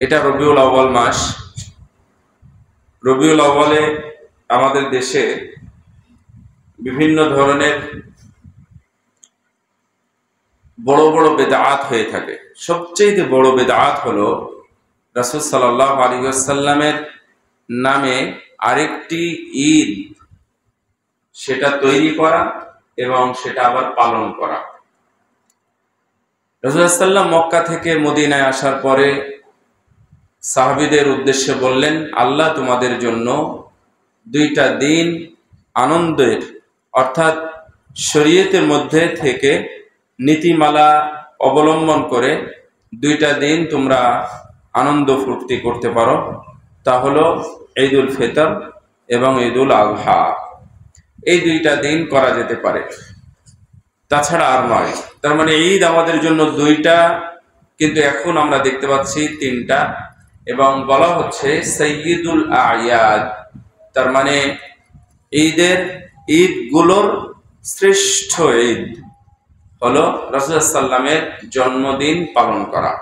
এটা রবিউল আউয়াল মাস। রবিউল আউয়ালে আমাদের দেশে বিভিন্ন ধরনের বড় বড় বেদাত হয়ে থাকে। সবচেয়ে বড় বেদাত হলো রাসূল সাল্লাল্লাহু আলাইহি ওয়াসাল্লামের নামে আরেকটি ঈদ সেটা তৈরি করা এবং সেটা আবার পালন করা। রাসূল সাল্লাল্লাহু মক্কা থেকে মদিনায় আসার পরে সাহাবীদের উদ্দেশ্যে বললেন, আল্লাহ তোমাদের জন্য দুইটা দিন আনন্দের অর্থাৎ শরীয়তের মধ্যে থেকে নীতিমালা অবলম্বন করে দুইটা দিন তোমরা আনন্দ ফুর্তি করতে পারো, তা হলো ঈদুল ফিতর এবং ঈদুল আযহা। এই দুইটা দিন করা যেতে পারে, তাছাড়া আর নয়। তার মানে ঈদ আমাদের জন্য দুইটা, কিন্তু এখন আমরা দেখতে পাচ্ছি তিনটা, এবং বলা হচ্ছে সাইয়্যিদুল আয়াদ। তার মানে ঈদগুলোর শ্রেষ্ঠ ঈদ হলো রাসূলুল্লাহ সাল্লামের জন্মদিন পালন করা।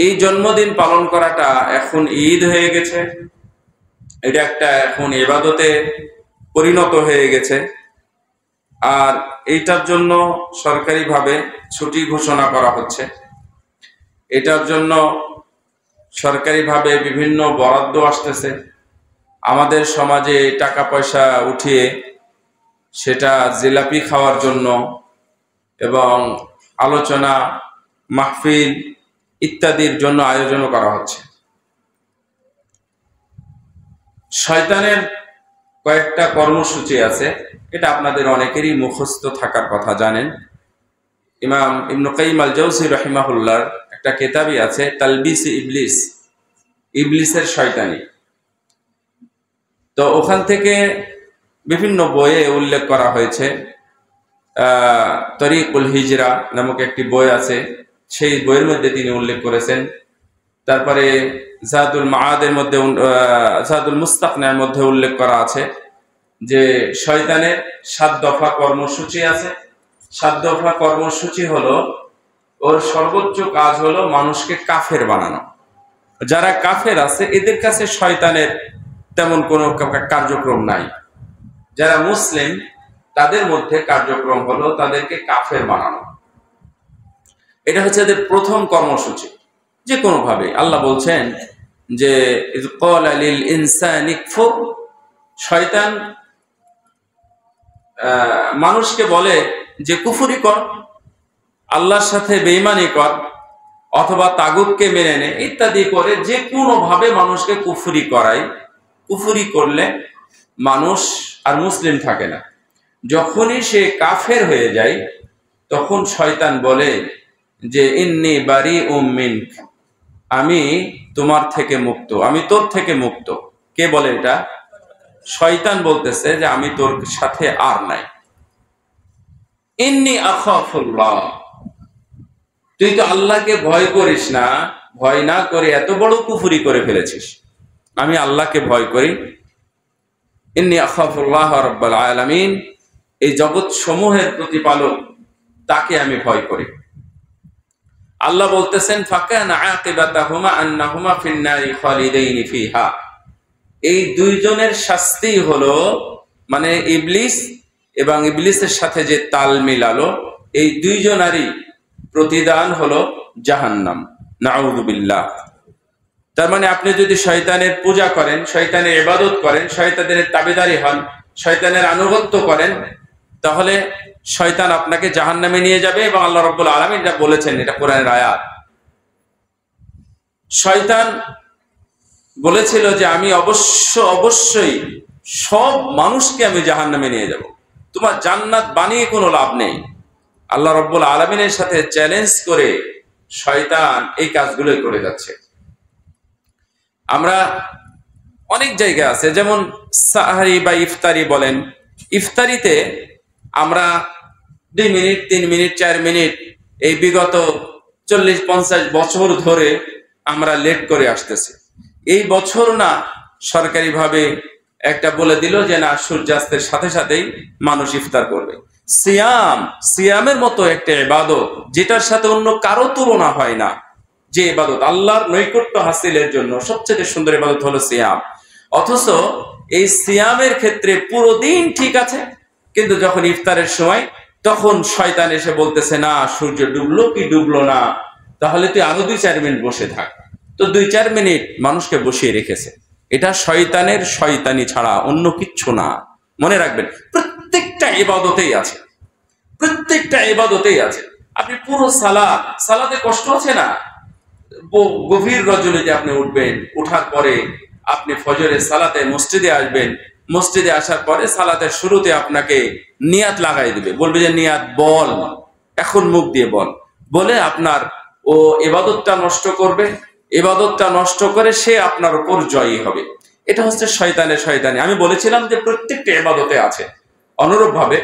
এই জন্মদিন পালন করাটা এখন ঈদ হয়ে গেছে, এটা একটা এখন ইবাদতে পরিণত হয়ে গেছে। আর এইটার জন্য সরকারিভাবে ছুটি ঘোষণা করা হচ্ছে, এটার জন্য সরকারিভাবে বিভিন্ন বরাদ্দ আসতেছে। আমাদের সমাজে টাকা পয়সা উঠিয়ে সেটা জিলাপি খাওয়ার জন্য এবং আলোচনা মাহফিল ইত্যাদির জন্য আয়োজনও করা হচ্ছে। শয়তানের কয়েকটা কর্মসূচি আছে, এটা আপনাদের অনেকেরই মুখস্থ থাকার কথা জানেন। ইমাম ইবনে কাইয়িম আল জাওযী রাহিমাহুল্লাহর একটা কিতাবই আছে তালবিস ইবলিস, ইবলিসের শয়তানি। তো ওখান থেকে বিভিন্ন বইয়ে উল্লেখ করা হয়েছে। তরিকুল হিজরা নামক একটি বই আছে, সেই বইয়ের মধ্যে তিনি উল্লেখ করেছেন। তারপরে জাদুল মাআদের মধ্যে, জাদুল মুস্তাকনার মধ্যে উল্লেখ করা আছে যে শয়তানের 7 দফা কর্মসূচি আছে। 7 দফা কর্মসূচি হলো, ওর সর্বোচ্চ কাজ হলো মানুষকে কাফের বানানো। যারা কাফের আছে এদের কাছে শয়তানের তেমন কোনো কার্যক্রম নাই। যারা মুসলিম তাদের মধ্যে কার্যক্রম হলো তাদেরকে কাফের বানানো। এটা হচ্ছে এদের প্রথম কর্মসূচি। যে কোনো ভাবে আল্লাহ বলছেন যে ইয ক্বালা লিল ইনসানি কফুর, শয়তান মানুষকে বলে যে কুফরি কর, আল্লাহর সাথে বেঈমানি কর, অথবা তাগুতকে মেনে নে, ইত্যাদি করে যে কোনো ভাবে মানুষকে কুফরি করায়। কুফরি করলে মানুষ আর মুসলিম থাকে না। যখনই সে কাফের হয়ে যায় তখন শয়তান বলে যে ইন্নী বারিউম মিনক, আমি তোমার থেকে মুক্ত, আমি তোর থেকে মুক্ত। কে বলে এটা? শয়তান বলতেছে যে আমি তোর সাথে আর নাই। ইন্নী আখাফুল্লাহ, তুই তো আল্লাহকে ভয় করিস না, ভয় না করে এত বড় কুফরি করে ফেলেছিস। আমি আল্লাহকে ভয় করি। ইন্নী আখাফুল্লাহ রাব্বাল আলামিন, এই জগৎ সমূহের প্রতিপালক, তাকে আমি ভয় করি। আল্লাহ বলতেছেন ফাকানা আকিবাতাহুমা আন্নাহুমা ফিন-নারি খালিদাইন ফিহা, এই দুইজনের শাস্তি হলো, মানে ইবলিস এবং ইবলিসের সাথে যে তাল মিলালো, এই দুইজনারই প্রতিদান হলো জাহান্নাম। নাউযু বিল্লাহ। তার মানে আপনি যদি শয়তানের পূজা করেন, শয়তানের ইবাদত করেন, শয়তানের তাবেদারি হন, শয়তানের আনুগত্য করেন, তাহলে শয়তান আপনাকে জাহান্নামে নিয়ে যাবে। এবং আল্লাহ রাব্বুল আলামিন এটা বলেছেন, এটা কোরআনের আয়াত। শয়তান বলেছিল যে আমি অবশ্যই সব মানুষকে আমি জাহান্নামে নিয়ে যাব, তোমার জান্নাত বানিয়ে কোনো লাভ নেই। আল্লাহ রাব্বুল আলামিনের সাথে চ্যালেঞ্জ করে শয়তান এই কাজগুলোই করে যাচ্ছে। আমরা অনেক জায়গা আছে, যেমন সাহারি বা ইফতারি বলেন, ইফতারিতে আমরা 2 মিনিট 3 মিনিট 4 মিনিট এই বিগত 40-50 বছর ধরে আমরা লেট করে আসতেছি। এই বছর না সরকারিভাবে একটা বলে দিল যে না, সূর্যাস্তের সাথে সাথেই মানুষ ইফতার করবে। সিয়ামের মতো একটা ইবাদত যেটার সাথে অন্য কারো তুলনা হয় না, যে ইবাদত, আল্লাহর নৈকট্য হাসিলের জন্য সবচেয়ে সুন্দর ইবাদত হলো সিয়াম। অথচ এই সিয়ামের ক্ষেত্রে পুরো দিন ঠিক আছে, কিন্তু যখন ইফতারের সময় তখন শয়তান এসে বলতেছে, না সূর্য ডুবলো কি ডুবলো না, তাহলে তুই আরো 2-4 মিনিট বসে থাক। তো 2-4 মিনিট মানুষকে বসিয়ে রেখেছে। এটা শয়তানের শয়তানি ছাড়া অন্য কিচ্ছু না। মনে রাখবেন, প্রত্যেকটা ইবাদতেই আছে, প্রত্যেকটা ইবাদতেই আছে। আপনি পুরো সালাতে কষ্ট আছে না, গভীর রজনীতে যে আপনি উঠবেন, উঠার পরে আপনি ফজরের সালাতে মসজিদে আসবেন, মসজিদে আসার পরে সালাতের শুরুতে আপনাকে নিয়াত লাগাই দিবে, বলবে যে নিয়াত বল, এখন মুখ দিয়ে বল, বলে আপনার ও ইবাদতটা নষ্ট করবে, ইবাদতটা নষ্ট করে সে আপনার উপর জয়ী হবে। এটা হচ্ছে শয়তানের শয়তানি। আমি বলেছিলাম যে প্রত্যেকটা ইবাদতে আছে। অনুরূপ ভাবে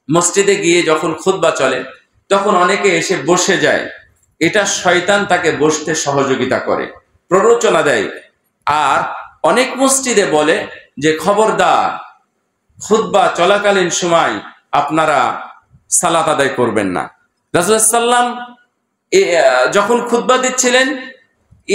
মসজিদে গিয়ে যখন খুতবা চলে তখন অনেকে এসে বসে যায়, এটা শয়তান তাকে বসতে সহযোগিতা করে, প্ররোচনা দেয়। আর অনেক মসজিদে বলে যে খবরদার, খুতবা চলাকালীন সময় আপনারা সালাত আদায় করবেন না। রাসূলুল্লাহ সাল্লাল্লাহু আলাইহি ওয়াসাল্লাম যখন খুতবা দিচ্ছিলেন,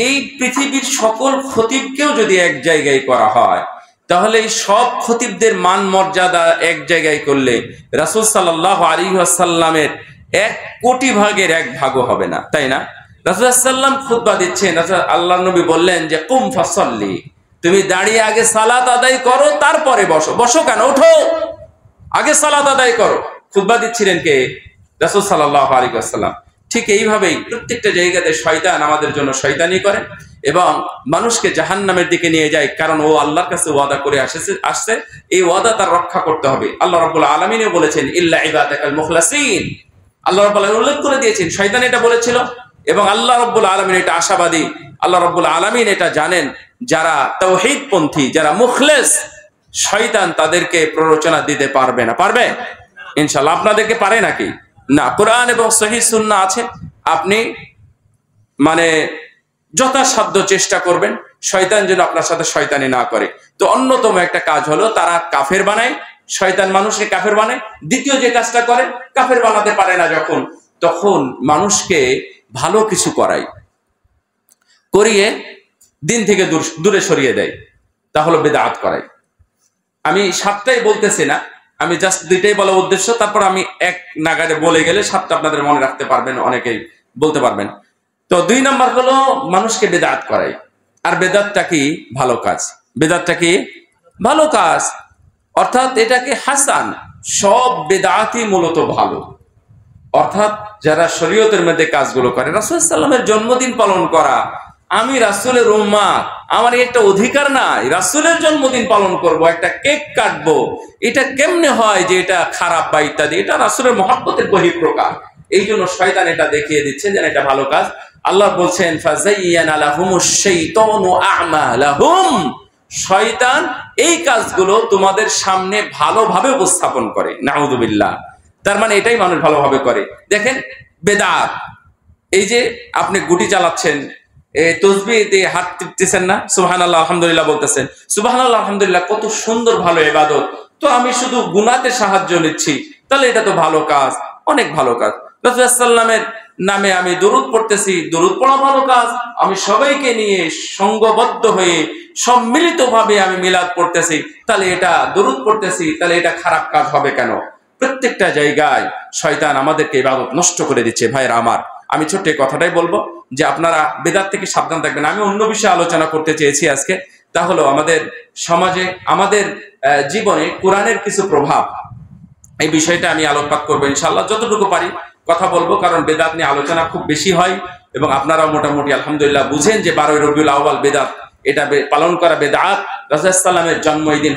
এই পৃথিবীর সকল খতিবকেও যদি এক জায়গায় করা হয়, তাহলে এই সব খতিবদের মান মর্যাদা এক জায়গায় করলে রাসূল সাল্লাল্লাহু আলাইহি ওয়াসাল্লামের 1 কোটি ভাগের 1 ভাগও হবে না, তাই না? রাসূলুল্লাহ সাল্লাল্লাহু আলাইহি ওয়াসাল্লাম খুতবা দিচ্ছেন, আল্লাহর নবী বললেন যে কুম ফাসাল্লি, তুমি দাঁড়িয়ে আগে সালাত আদায় করো, তারপরে বসো। বসো কেন? ওঠো, আগে সালাত আদায় করো। খুতবা দিচ্ছিলেন কে? রাসূল সাল্লাল্লাহু আলাইহি ওয়াসাল্লাম। ঠিক এইভাবেই প্রত্যেকটা জায়গাতে শয়তান আমাদের জন্য শয়তানি করে এবং মানুষকে জাহান্নামের দিকে নিয়ে যায়, কারণ ও আল্লাহর কাছে ওয়াদা করে আসছে, এই ওয়াদা তার রক্ষা করতে হবে। আল্লাহ রাব্বুল আলামিনও বলেছেন ইল্লা ইবাদাকাল মুখলাসিন, আল্লাহ রাব্বুল আলামিন উল্লেখ করে দিয়েছেন, শয়তান এটা বলেছিল এবং আল্লাহ রাব্বুল আলামিন এটা আশাবাদী। আল্লাহ রাব্বুল আলামিন এটা জানেন, যারা তাওহীদপন্থী, যারা মুখলেস, শয়তান তাদেরকে প্ররোচনা দিতে পারবে না। পারবে? ইনশাআল্লাহ। আপনাদেরকে পারে নাকি? না। কোরআন এবং সহিহ সুন্নাহ আছে, আপনি মানে যথাসাধ্য চেষ্টা করবেন শয়তান যেন আপনার সাথে শয়তানি না করে। তো অন্যতম একটা কাজ হলো তারা কাফের বানায়, শয়তান মানুষকে কাফের বানায়। দ্বিতীয় যে কাজটা করে, কাফের বানাতে পারে না যখন, তখন মানুষকে ভালো কিছু করিয়ে দিন থেকে দূরে সরিয়ে দেয়, তা হলো বিদআত করায়। আমি 7টাই বলতেছি না, আমি জাস্ট 2টাই বলা উদ্দেশ্য, তারপর আমি এক নাগাড়ে বলে গেলে 7টা আপনাদের মনে রাখতে পারবেন, অনেকেই বলতে পারবেন। তো 2 নাম্বার হলো মানুষকে বিদআত করায়। আর বিদআতটা কি? ভালো কাজ। বিদআতটা কি? ভালো কাজ, অর্থাৎ এটাকে হাসান। সব বিদআতই মূলত ভালো, অর্থাৎ যারা শরীয়তের মধ্যে কাজগুলো করে। রাসূল সাল্লাল্লাহু আলাইহি ওয়াসাল্লামের জন্মদিন পালন করা, আমি রাসূলের উম্মাত, আমার একটা অধিকার নাই রাসূলের জন্মদিন পালন করব, একটা কেক কাটবো, এটা কেমনে হয় যে এটা খারাপ বা ইত্যাদি? এটা রাসূলের মহব্বতের বহিঃপ্রকাশ। এই জন্য শয়তান এটা দেখিয়ে দিচ্ছেন যে এটা ভালো কাজ। আল্লাহ বলছেন ফাযায়্যানা লাহুমুশ শাইতানু আ'মালাহুম, শয়তান এই কাজগুলো তোমাদের সামনে ভালোভাবে উপস্থাপন করে। নাউযুবিল্লাহ। তার মানে এটাই মানুষ ভালোভাবে করে। দেখেন বেদাত, এই যে আপনি গুটি চালাচ্ছেন, তসবিহ দিয়ে হাত টিপতেছেন না, সুবহানাল্লাহ আলহামদুলিল্লাহ বলতেছেন, সুবহানাল্লাহ আলহামদুলিল্লাহ কত সুন্দর ভালো ইবাদত, তো আমি শুধু গুনাতে সাহায্য নিচ্ছি, তাহলে এটা তো ভালো কাজ, অনেক ভালো কাজ। রাসূলুল্লাহ সাল্লাল্লাহু আলাইহি ওয়াসাল্লামের নামে আমি দরুদ পড়তেছি, দরুদ পড়া ভালো কাজ। আমি সবাইকে নিয়ে সংঘবদ্ধ হয়ে সম্মিলিতভাবে আমি মিলাদ পড়তেছি, তাহলে এটা দরুদ পড়তেছি, তাহলে এটা খারাপ কাজ হবে কেন? প্রত্যেকটা জায়গায় শয়তান আমাদেরকে ইবাদত নষ্ট করে দিচ্ছে। ভাইরা আমার, আমি ছোট্ট কথাটাই বলবো যে আপনারা বিদআত থেকে সাবধান থাকবেন। আমি অন্য বিষয়ে আলোচনা করতে চেয়েছি আজকে, তা হলো আমাদের সমাজে, আমাদের জীবনে কোরআনের কিছু প্রভাব। এই বিষয়টা আমি আলোকপাত করবো ইনশাআল্লাহ, যতটুকু পারি কথা বলবো, কারণ বেদাত নিয়ে আলোচনা খুব বেশি হয় এবং আপনারাও মোটামুটি আলহামদুলিল্লাহ বুঝেন যে 12 রবিউল আউয়াল বেদাত, এটা পালন করা বেদাত। রাসূলুল্লাহ সাল্লাল্লাহু আলাইহি ওয়াসাল্লামের জন্ম এই দিন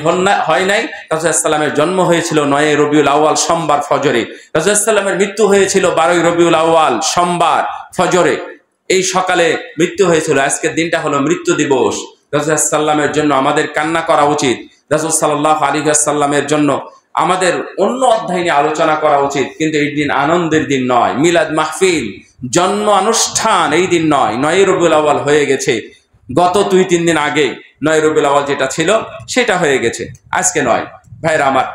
হয় নাই। রাসূলুল্লাহ সাল্লাল্লাহু আলাইহি ওয়াসাল্লামের জন্ম হয়েছিল 9 রবিউল আউয়াল সোমবার ফজরে। রাসূলুল্লাহ সাল্লাল্লাহু আলাইহি ওয়াসাল্লামের মৃত্যু হয়েছিল 12 রবিউল আউয়াল সোমবার ফজরে। এই সকালে মৃত্যু হয়েছিল। আজকের দিনটা হলো মৃত্যু দিবস। রাসূলুল্লাহ সাল্লাল্লাহু আলাইহি ওয়াসাল্লামের জন্য আমাদের কান্না করা উচিত। রাসূল সাল্লাল্লাহু আলাইহি ওয়াসাল্লামের জন্য আমাদের অন্য অধ্যায় নিয়ে আলোচনা করা উচিত, কিন্তু এই দিন আনন্দের দিন নয়। মিলাদ মাহফিল, জন্ম অনুষ্ঠান এই দিন নয়। 9 রবিউল আউয়াল হয়ে গেছে, গত 2-3 দিন আগে 9 রবিউল আউয়াল যেটা ছিল সেটা হয়ে গেছে, আজকে নয়। ভাইরা আমার,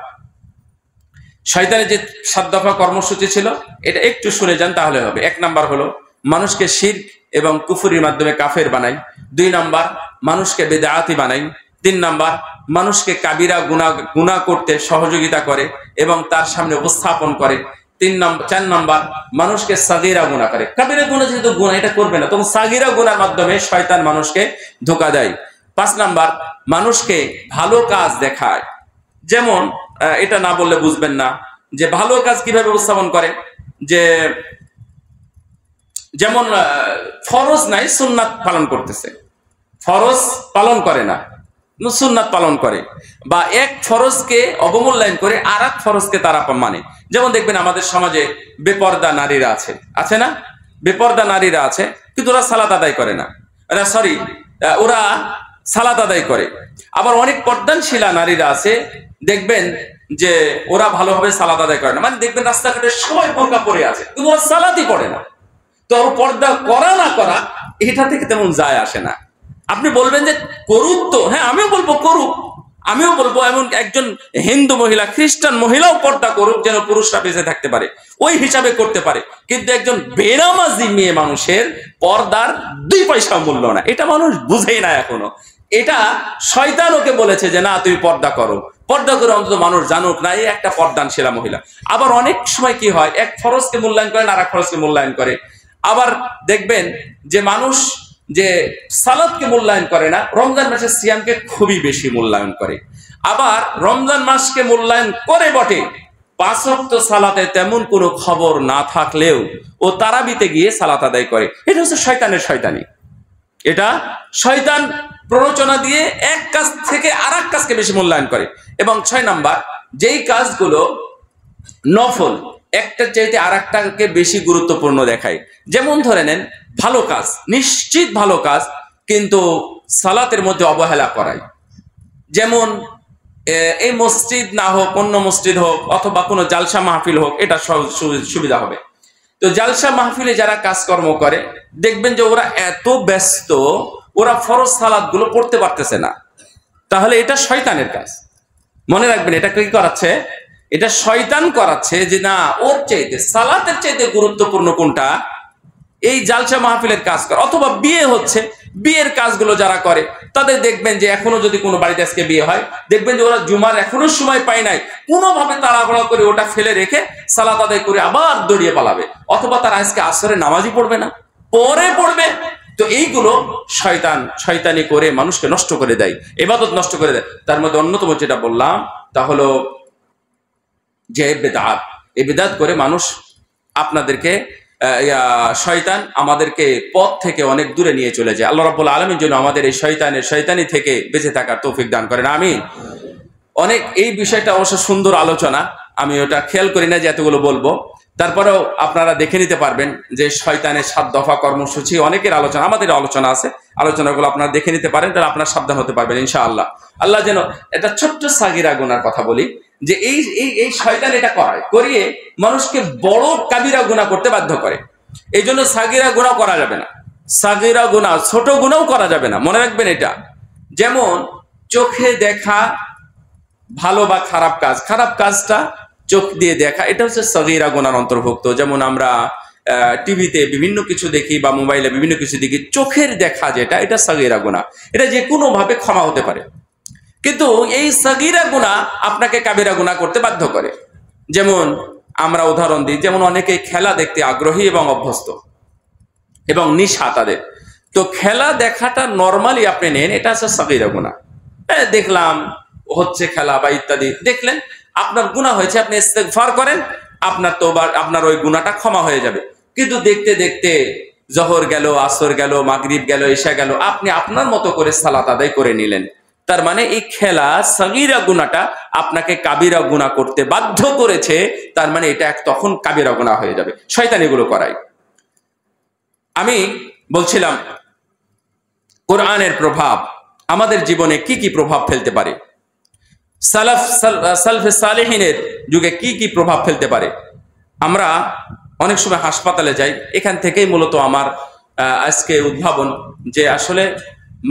শয়তানের যে 7 দফা কর্মসূচি ছিল এটা একটু শুনে যান তাহলে হবে। 1 নাম্বার হলো মানুষকে শিরক এবং কুফরির মাধ্যমে কাফের বানায়। 2 নাম্বার, মানুষকে বিদআতি বানায়। 3 নাম্বার, মানুষকে কাবিরা গুনাহ করতে সহযোগিতা করে এবং তার সামনে উপস্থাপন করে। 4 নাম্বার, মানুষকে সাগীরা গুনাহ করে। কাবিরা গুনাহ যেহেতু গুনাহ, এটা করবে না, তখন সাগীরা গুনাহর মাধ্যমে শয়তান মানুষকে ধোঁকা দেয়। 5 নাম্বার, মানুষকে ভালো কাজ দেখায়। যেমন এটা না বললে বুঝবেন না যে ভালো কাজ কিভাবে উপস্থাপন করে, যে যেমন ফরজ নাই, সুন্নাত পালন করতেছে, ফরজ পালন করে না, সুন্নাত পালন করে, বা এক ফরজকে অবমূল্যায়ন করে আর এক ফরজকে তারা মানে। যেমন দেখবেন আমাদের সমাজে বেপর্দা নারীরা আছে না, বেপর্দা নারীরা আছে, কিন্তু ওরা সালাত আদায় করে না, ওরা সালাত আদায় করে। আবার অনেক পর্দানশীলা নারীরা আছে, দেখবেন যে ওরা ভালোভাবে সালাত আদায় করে না, মানে দেখবেন রাস্তাঘাটে সবাই বোরকা পরে আছে, কিন্তু ওরা সালাতই পড়ে না। তো পর্দা করা না করা এটা থেকে তেমন যায় আসে না। আপনি বলবেন যে করুক, তো হ্যাঁ আমিও বলবো করুক, আমিও বলবো এমন একজন হিন্দু মহিলা, খ্রিস্টান মহিলাও পর্দা করুক, যেন পুরুষরা বেঁচে থাকতে পারে, ওই হিসাবে করতে পারে। কিন্তু একজন বেনামাজি মেয়ে মানুষের পর্দার 2 পয়সা মূল্য না, এটা মানুষ বুঝেই না এখনো। এটা শয়তান ওকে বলেছে যে না তুমি পর্দা করো, পর্দা করে অন্তত মানুষ জানুক না এই একটা পর্দানশীলা মহিলা। আবার অনেক সময় কি হয়, এক ফরজকে মূল্যায়ন করে না আর এক ফরজকে মূল্যায়ন করে। আবার দেখবেন যে মানুষ যে সালাতকে মূল্যায়ন করে না, রমজান মাসের সিয়ামকে খুবই বেশি মূল্যায়ন করে। আবার রমজান মাসকে মূল্যায়ন করে বটে, 5 ওয়াক্ত সালাতে তেমন কোনো খবর না থাকলেও ও তারাবিতে গিয়ে সালাত আদায় করে। এটা হচ্ছে শয়তানের শয়তানি, এটা শয়তান প্ররোচনা দিয়ে এক কাজ থেকে আর এক কাজকে বেশি মূল্যায়ন করে। এবং 6 নাম্বার, যেই কাজগুলো নফল একটা চাইতে আর একটাকে বেশি গুরুত্বপূর্ণ দেখায়। যেমন ধরে নেন ভালো কাজ, নিশ্চিত ভালো কাজ, কিন্তু সালাতের মধ্যে অবহেলা করায়। যেমন এই মসজিদ না হোক, অন্য মসজিদ হোক, অথবা কোনো জালসা মাহফিল হোক, এটা সুবিধা হবে। তো জালসা মাহফিলে যারা কাজকর্ম করে দেখবেন যে ওরা এত ব্যস্ত, ওরা ফরজ সালাত গুলো পড়তে পারতেছে না। তাহলে এটা শয়তানের কাজ, মনে রাখবেন। এটা কি করাচ্ছে? এটা শয়তান করাচ্ছে যে না, ওর চাইতে সালাতের চাইতে গুরুত্বপূর্ণ কোনটা, এই জালসা মাহফিলের কাজ করে। অথবা বিয়ে হচ্ছে, বিয়ের কাজগুলো যারা করে তাদের দেখবেন যে এখনো যদি কোনো বাড়িতে আজকে বিয়ে হয়, দেখবেন যে ওরা জুমার এখনো সময় পায় নাই, কোনোভাবে তাড়াহুড়া করে ওটা ফেলে রেখে সালাত আদায় করে আবার দৌড়িয়ে পালাবে। অথবা তারা আজকে আসরে নামাজই পড়বে না, পরে পড়বে। তো এইগুলো শয়তানি করে মানুষকে নষ্ট করে দেয়, ইবাদত নষ্ট করে দেয়। তার মধ্যে অন্যতম যেটা বললাম তা হলো যে বেদাত। এই বেদাত করে মানুষ আপনাদেরকে, শয়তান আমাদেরকে পথ থেকে অনেক দূরে নিয়ে চলে যায়। আল্লাহ রাব্বুল আলামিন যেন আমাদের এই শয়তানি থেকে বেঁচে থাকার তৌফিক দান করেন, আমিন। অনেক এই বিষয়টা অবশ্য সুন্দর আলোচনা, আমি ওটা খেয়াল করি না যে এতগুলো বলবো। তারপরেও আপনারা দেখে নিতে পারবেন যে শয়তানের 7 দফা কর্মসূচি, অনেকের আলোচনা, আমাদের আলোচনা আছে, আলোচনাগুলো আপনারা দেখে নিতে পারেন, তাহলে আপনারা সাবধান হতে পারবেন ইনশাআল্লাহ। আল্লাহ যেন এটা ছোট্ট সাগিরা গুনার কথা বলি, যে এই শয়তান এটা করিয়ে মানুষকে বড় কাবিরা গুনাহ করতে বাধ্য করে। এই জন্য সাগিরা গুনাহ করা যাবে না, সাগিরা গুনাহ, ছোট গুনাহও করা যাবে না, মনে রাখবেন এটা। যেমন চোখে দেখা ভালো বা খারাপ কাজ, খারাপ কাজটা চোখ দিয়ে দেখা, এটা হচ্ছে সাগীরা গুনার অন্তর্ভুক্ত। যেমন আমরা টিভিতে বিভিন্ন কিছু দেখি বা মোবাইলে বিভিন্ন কিছু দেখি, চোখের দেখা যেটা, এটা সাগীরা গুনাহ, এটা যে কোনো ভাবে ক্ষমা হতে পারে। কিন্তু এই সাগীরা গুনাহ আপনাকে কাবিরা গুনাহ করতে বাধ্য করে। যেমন আমরা উদাহরণ দিই, যেমন অনেকে খেলা দেখতে আগ্রহী এবং অভ্যস্ত এবং নিশা তাদের, তো খেলা দেখাটা নরমালি আপনি নেন, এটা হচ্ছে সাগীরা গুনাহ। দেখলাম হচ্ছে খেলা বা ইত্যাদি দেখলেন, আপনার গুনাহ হয়েছে, আপনি ইস্তেগফার করেন, আপনার ওই গুনাহটা ক্ষমা হয়ে যাবে। কিন্তু দেখতে দেখতে জোহর গেল, আসর গেল, মাগরিব গেল, ইশা গেল, আপনি আপনার মতো করে সালাত আদায় করে নিলেন। তার মানে এই খেলা সাগীরা গুনাহটা আপনাকে কাবিরা গুনাহ করতে বাধ্য করেছে। তার মানে এটা তখন কাবিরা গুনাহ হয়ে যাবে, শয়তান এগুলো করায়। আমি বলছিলাম কোরআনের প্রভাব আমাদের জীবনে কি কি প্রভাব ফেলতে পারে, সালফে সালেহিনের যুগে কি কি প্রভাব ফেলতে পারে। আমরা অনেক সময় হাসপাতালে যাই, এখান থেকেই মূলত আমার আজকে উদ্ভাবন, যে আসলে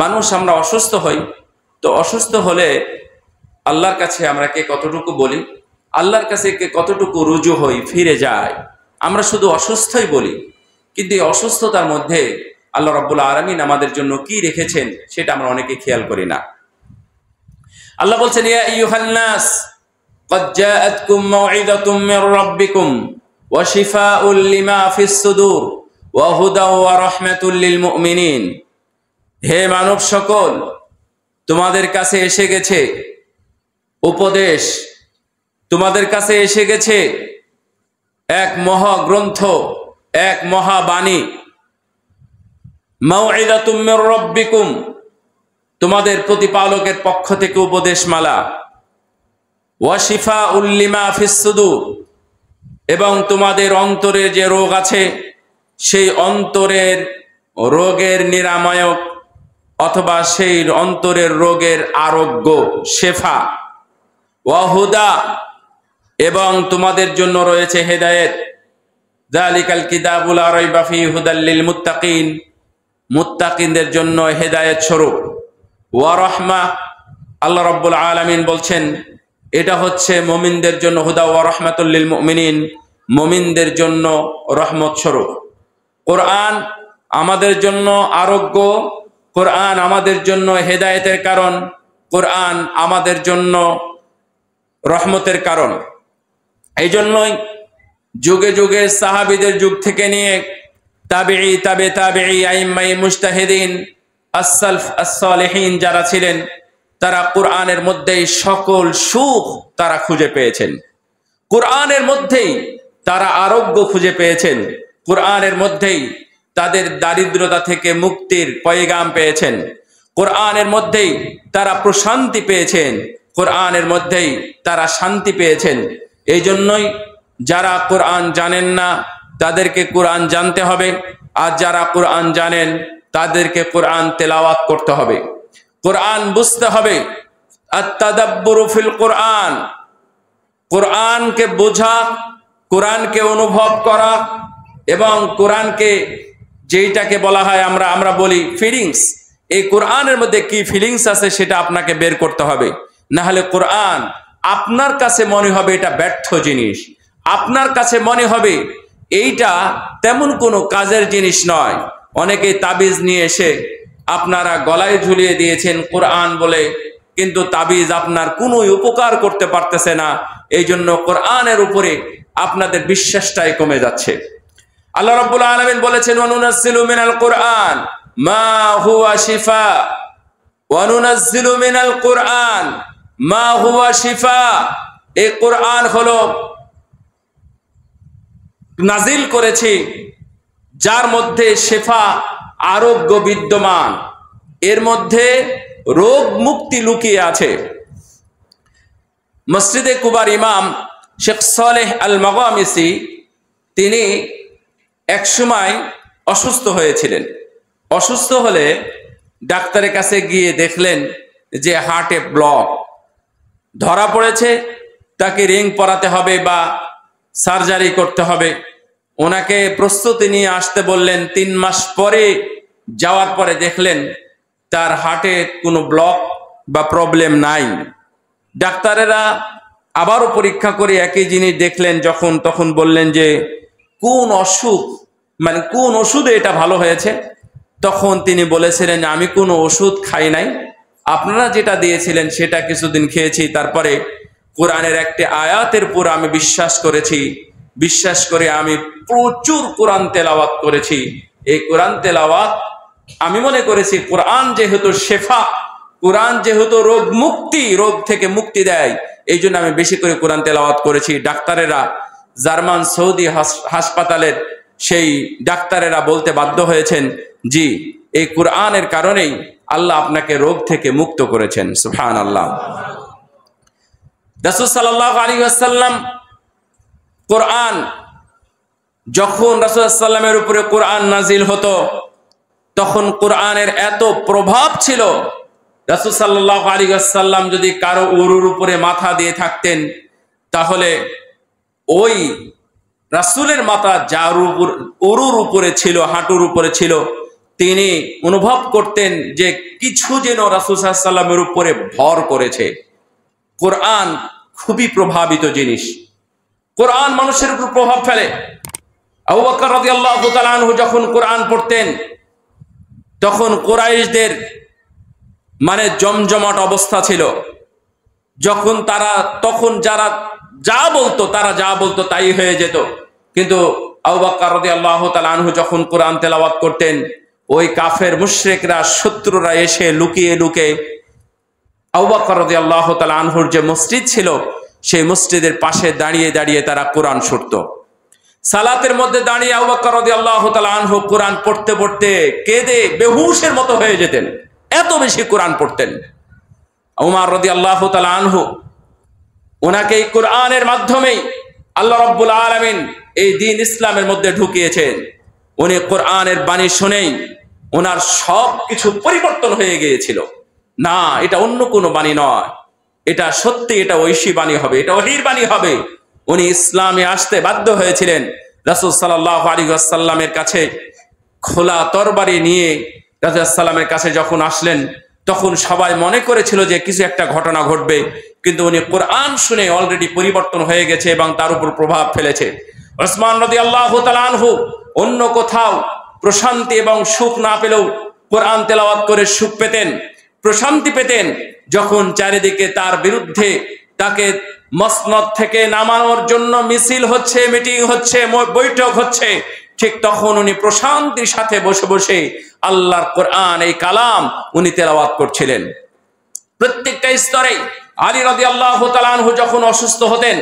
মানুষ আমরা অসুস্থ হই, তো অসুস্থ হলে আল্লাহর কাছে আমরা কে কতটুকু বলি, আল্লাহর কাছে কে কতটুকু রুজু হই, ফিরে যায়। আমরা শুধু অসুস্থই বলি, কিন্তু এই অসুস্থতার মধ্যে আল্লাহ রাব্বুল আলামিন আমাদের জন্য কি রেখেছেন সেটা আমরা অনেকে খেয়াল করি না। আল্লাহ বলছেন, ইয়া আইয়ুহান নাস ক্বাদ জাআতকুম মাউইযাতুম মির রাব্বিকুম ওয়া শিফাউল লিমা ফিস সুদূর ওয়া হুদা ওয়া রাহমাতুল লিল মুমিনিন। হে মানব সকল, তোমাদের কাছে এসে গেছে উপদেশ, তোমাদের কাছে এসে গেছে এক মহাগ্রন্থ, এক মহাবাণী। মাউইযাতুম মির রাব্বিকুম, তোমাদের প্রতিপালকের পক্ষ থেকে উপদেশমালা। ওয়া শিফাউল লিমা ফিস সুদূর, এবং তোমাদের অন্তরে যে রোগ আছে সেই অন্তরের রোগের নিরাময়ক অথবা সেই অন্তরের রোগের আরোগ্য, শেফা। ওয়া হুদা, এবং তোমাদের জন্য রয়েছে হেদায়েত। যালিকাল কিতাবু লা রাইবা ফীহি হুদাল লিল মুত্তাকিন, মুত্তাকিনদের জন্য হেদায়েত স্বরূপ। ওয়া রাহমা, আল্লাহ রাব্বুল আলামিন বলছেন এটা হচ্ছে মুমিনদের জন্য, হুদা ওয়া রাহমাতুল লিল মুমিনিন, মুমিনদের জন্য রহমত স্বরূপ। কোরআন আমাদের জন্য আরোগ্য, কোরআন আমাদের জন্য হেদায়েতের কারণ, কোরআন আমাদের জন্য রহমতের কারণ। এই জন্যই যুগে যুগে সাহাবীদের যুগ থেকে নিয়ে তাবেঈ, তাবে তাবেঈ, আইম্মায়ে মুজতাহিদিন, as-সালফ as-সালিহিন যারা ছিলেন, তারা কোরআনের মধ্যেই সকল সুখ তারা খুঁজে পেয়েছেন, কোরআনের মধ্যেই তারা আরোগ্য খুঁজে পেয়েছেন, কোরআনের মধ্যেই তাদের দারিদ্রতা থেকে মুক্তির পয়গাম পেয়েছেন, কোরআনের মধ্যেই তারা প্রশান্তি পেয়েছেন, কোরআনের মধ্যেই তারা শান্তি পেয়েছেন। এই জন্যই যারা কোরআন জানেন না তাদেরকে কোরআন জানতে হবে, আর যারা কোরআন জানেন তাদেরকে কোরআন তেলাওয়াত করতে হবে, কোরআন বুঝতে হবে। আত-তাদাব্বুরু ফিল কোরআন, কোরআনকে বোঝা, কোরআনকে অনুভব করা, এবং কোরআনকে যেইটাকে বলা হয় আমরা বলি ফিলিংস, এই কোরআনের মধ্যে কি ফিলিংস আছে সেটা আপনাকে বের করতে হবে। না হলে কোরআন আপনার কাছে মনে হবে এটা ব্যর্থ জিনিস, আপনার কাছে মনে হবে এইটা তেমন কোনো কাজের জিনিস নয়। অনেকে তাবিজ নিয়ে এসে আপনারা গলায় ঝুলিয়ে দিয়েছেন কোরআন বলে, কিন্তু তাবিজ আপনার কোনো উপকার করতে পারতেছে না। এই জন্য কোরআনের উপরে আপনাদের বিশ্বাসটাই কমে যাচ্ছে। আল্লাহ রাব্বুল আলামিন বলেছেন, ওয়া নুনাজ্জিলু মিনাল কোরআন মা হুয়া শিফা, ওয়া নুনাজ্জিলু মিনাল কোরআন মা হুয়া শিফা। এই কোরআন হলো নাজিল করেছি যার মধ্যে শেফা, আরোগ্য বিদ্যমান, এর মধ্যে রোগ মুক্তি লুকিয়ে আছে। মসজিদে কুবার ইমাম শেখ সালেহ আল মাগামিসি তিনি একসময় অসুস্থ হয়েছিলেন। অসুস্থ হলে ডাক্তারের কাছে গিয়ে দেখলেন যে হার্টে ব্লক ধরা পড়েছে, তাকে রিং পরাতে হবে বা সার্জারি করতে হবে। ওনাকে প্রস্তুতি নিয়ে আসতে বললেন। 3 মাস পরে যাওয়ার পরে দেখলেন তার হার্টে কোনো ব্লক বা প্রবলেম নাই। ডাক্তারেরা আবারও পরীক্ষা করে একই জিনিস দেখলেন, তখন বললেন যে কোন অসুখ, মানে কোন ওষুধে এটা ভালো হয়েছে। তখন তিনি বলেছিলেন, আমি কোনো ওষুধ খাই নাই, আপনারা যেটা দিয়েছিলেন সেটা কিছুদিন খেয়েছি, তারপরে কোরআনের একটি আয়াতের উপর আমি বিশ্বাস করেছি, বিশ্বাস করে আমি প্রচুর কোরআন তেলাওয়াত করেছি। এই কোরআন তেলাওয়াত আমি মনে করেছি কোরআন যেহেতু শেফা, কোরআন যেহেতু রোগ মুক্তি, রোগ থেকে মুক্তি দেয়, এই জন্য আমি বেশি করে কোরআন তেলাওয়াত করেছি। ডাক্তারেরা, জার্মান সৌদি হাসপাতালের সেই ডাক্তারেরা বলতে বাধ্য হয়েছেন, জি এই কোরআনের কারণেই আল্লাহ আপনাকে রোগ থেকে মুক্ত করেছেন। সুবহানাল্লাহ। রাসূল সাল্লাল্লাহু আলাইহি ওয়াসাল্লাম কোরআন, যখন রাসূল সাল্লাল্লাহু আলাইহি ওয়াসাল্লামের উপরে কোরআন নাজিল হতো তখন কোরআনের এত প্রভাব ছিল, রাসূল সাল্লাল্লাহু আলাইহি ওয়াসাল্লাম যদি কারো উরুর উপরে মাথা দিয়ে থাকতেন তাহলে ওই রাসূলের মাথা যার উরুর উপরে ছিল, হাঁটুর উপরে ছিল, তিনি অনুভব করতেন যে কিছু যেন রাসূল সাল্লাল্লাহু আলাইহি ওয়াসাল্লামের উপরে ভর করেছে। কোরআন খুবই প্রভাবিত জিনিস, কোরআন মানুষের উপর প্রভাব ফেলে। আবু বকর রাদিয়াল্লাহু তাআলা আনহু যখন কোরআন পড়তেন তখন কুরাইশদের মানে জমজমাট অবস্থা ছিল। তখন যারা যা বলতো তাই হয়ে যেত। কিন্তু আবু বকর রাদিয়াল্লাহু তাআলা আনহু যখন কোরআন তেলাওয়াত করতেন, ওই কাফের মুশরিকরা, শত্রুরা এসে লুকিয়ে লুকিয়ে আবু বকর রাদিয়াল্লাহু তাআলা আনহুর যে মসজিদ ছিল সেই মসজিদের পাশে দাঁড়িয়ে দাঁড়িয়ে তারা কোরআন শুনতো। সালাতের মধ্যে দাঁড়িয়ে আবু বকর রাদিয়াল্লাহু তাআলা আনহু কোরআন পড়তে পড়তে কেঁদে বেহুশের মতো হয়ে যেতেন, এত বেশি কোরআন পড়তেন। উমর রাদিয়াল্লাহু তাআলা আনহু ওনাকে এই কোরআনের মাধ্যমেই আল্লাহ রাব্বুল আলামিন এই দ্বীন ইসলামের মধ্যে ঢুকিয়েছেন। উনি কোরআনের বাণী শুনেই ওনার সব কিছু পরিবর্তন হয়ে গিয়েছিল। না, এটা অন্য কোনো বাণী নয়, এটা সত্যি, এটা ঐশী বাণী হবে, এটা ওহীর বাণী হবে। উনি ইসলামে আসতে বাধ্য হয়েছিলেন। রাসূল সাল্লাল্লাহু আলাইহি ওয়াসাল্লামের কাছে খোলা তরবারি নিয়ে রাসূল সাল্লামের কাছে যখন আসলেন তখন সবাই মনে করেছিল যে কিছু একটা ঘটনা ঘটবে, কিন্তু উনি কোরআন শুনে অলরেডি পরিবর্তন হয়ে গেছে এবং তার উপর প্রভাব ফেলেছে। ওসমান রাদিয়াল্লাহু তাআলা আনহু অন্য কোথাও প্রশান্তি এবং সুখ না পেলেও কোরআন তেলাওয়াত করে সুখ পেতেন, প্রশান্তি পেতেন। যখন চারিদিকে তার বিরুদ্ধে তাকে মসনদ থেকে নামানোর জন্য মিছিল হচ্ছে, মিটিং হচ্ছে, বৈঠক হচ্ছে, ঠিক তখন উনি প্রশান্তির সাথে বসে বসে আল্লাহর কোরআন, এই কালাম উনি তেলাওয়াত করছিলেন। প্রত্যেকটা স্তরে আলী রাদিয়াল্লাহু তাআলা আনহু যখন অসুস্থ হতেন,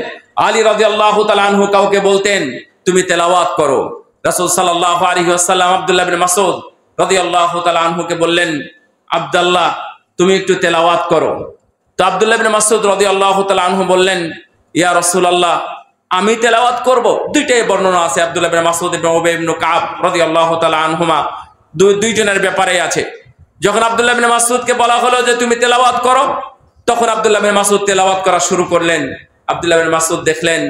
আলী রাদিয়াল্লাহু তাআলা আনহু কাউকে বলতেন তুমি তেলাওয়াত করো। রাসূল সাল্লাল্লাহু আলাইহি ওয়াসাল্লাম আব্দুল্লাহ ইবনে মাসউদ রাদিয়াল্লাহু তাআলা আনহুকে বললেন, আব্দুল্লাহ তুমি একটু তেলাওয়াত করো। তো আব্দুল্লাহ ইবনে মাসউদ রাদিয়াল্লাহু তাআলা আনহু বললেন, ইয়া রাসূলুল্লাহ আমি তেলাওয়াত করব। দুইটাই বর্ণনা আছে, আব্দুল্লাহ ইবনে মাসউদ এবং উবাই ইবনে কাব রাদিয়াল্লাহু তাআলা আনহুমা দুইজনের ব্যাপারে আছে। যখন আব্দুল্লাহ ইবনে মাসউদকে বলা হলো যে তুমি তেলাওয়াত করো, তখন আব্দুল্লাহ ইবনে মাসউদ তেলাওয়াত করা শুরু করলেন। আব্দুল্লাহ ইবনে মাসউদ দেখলেন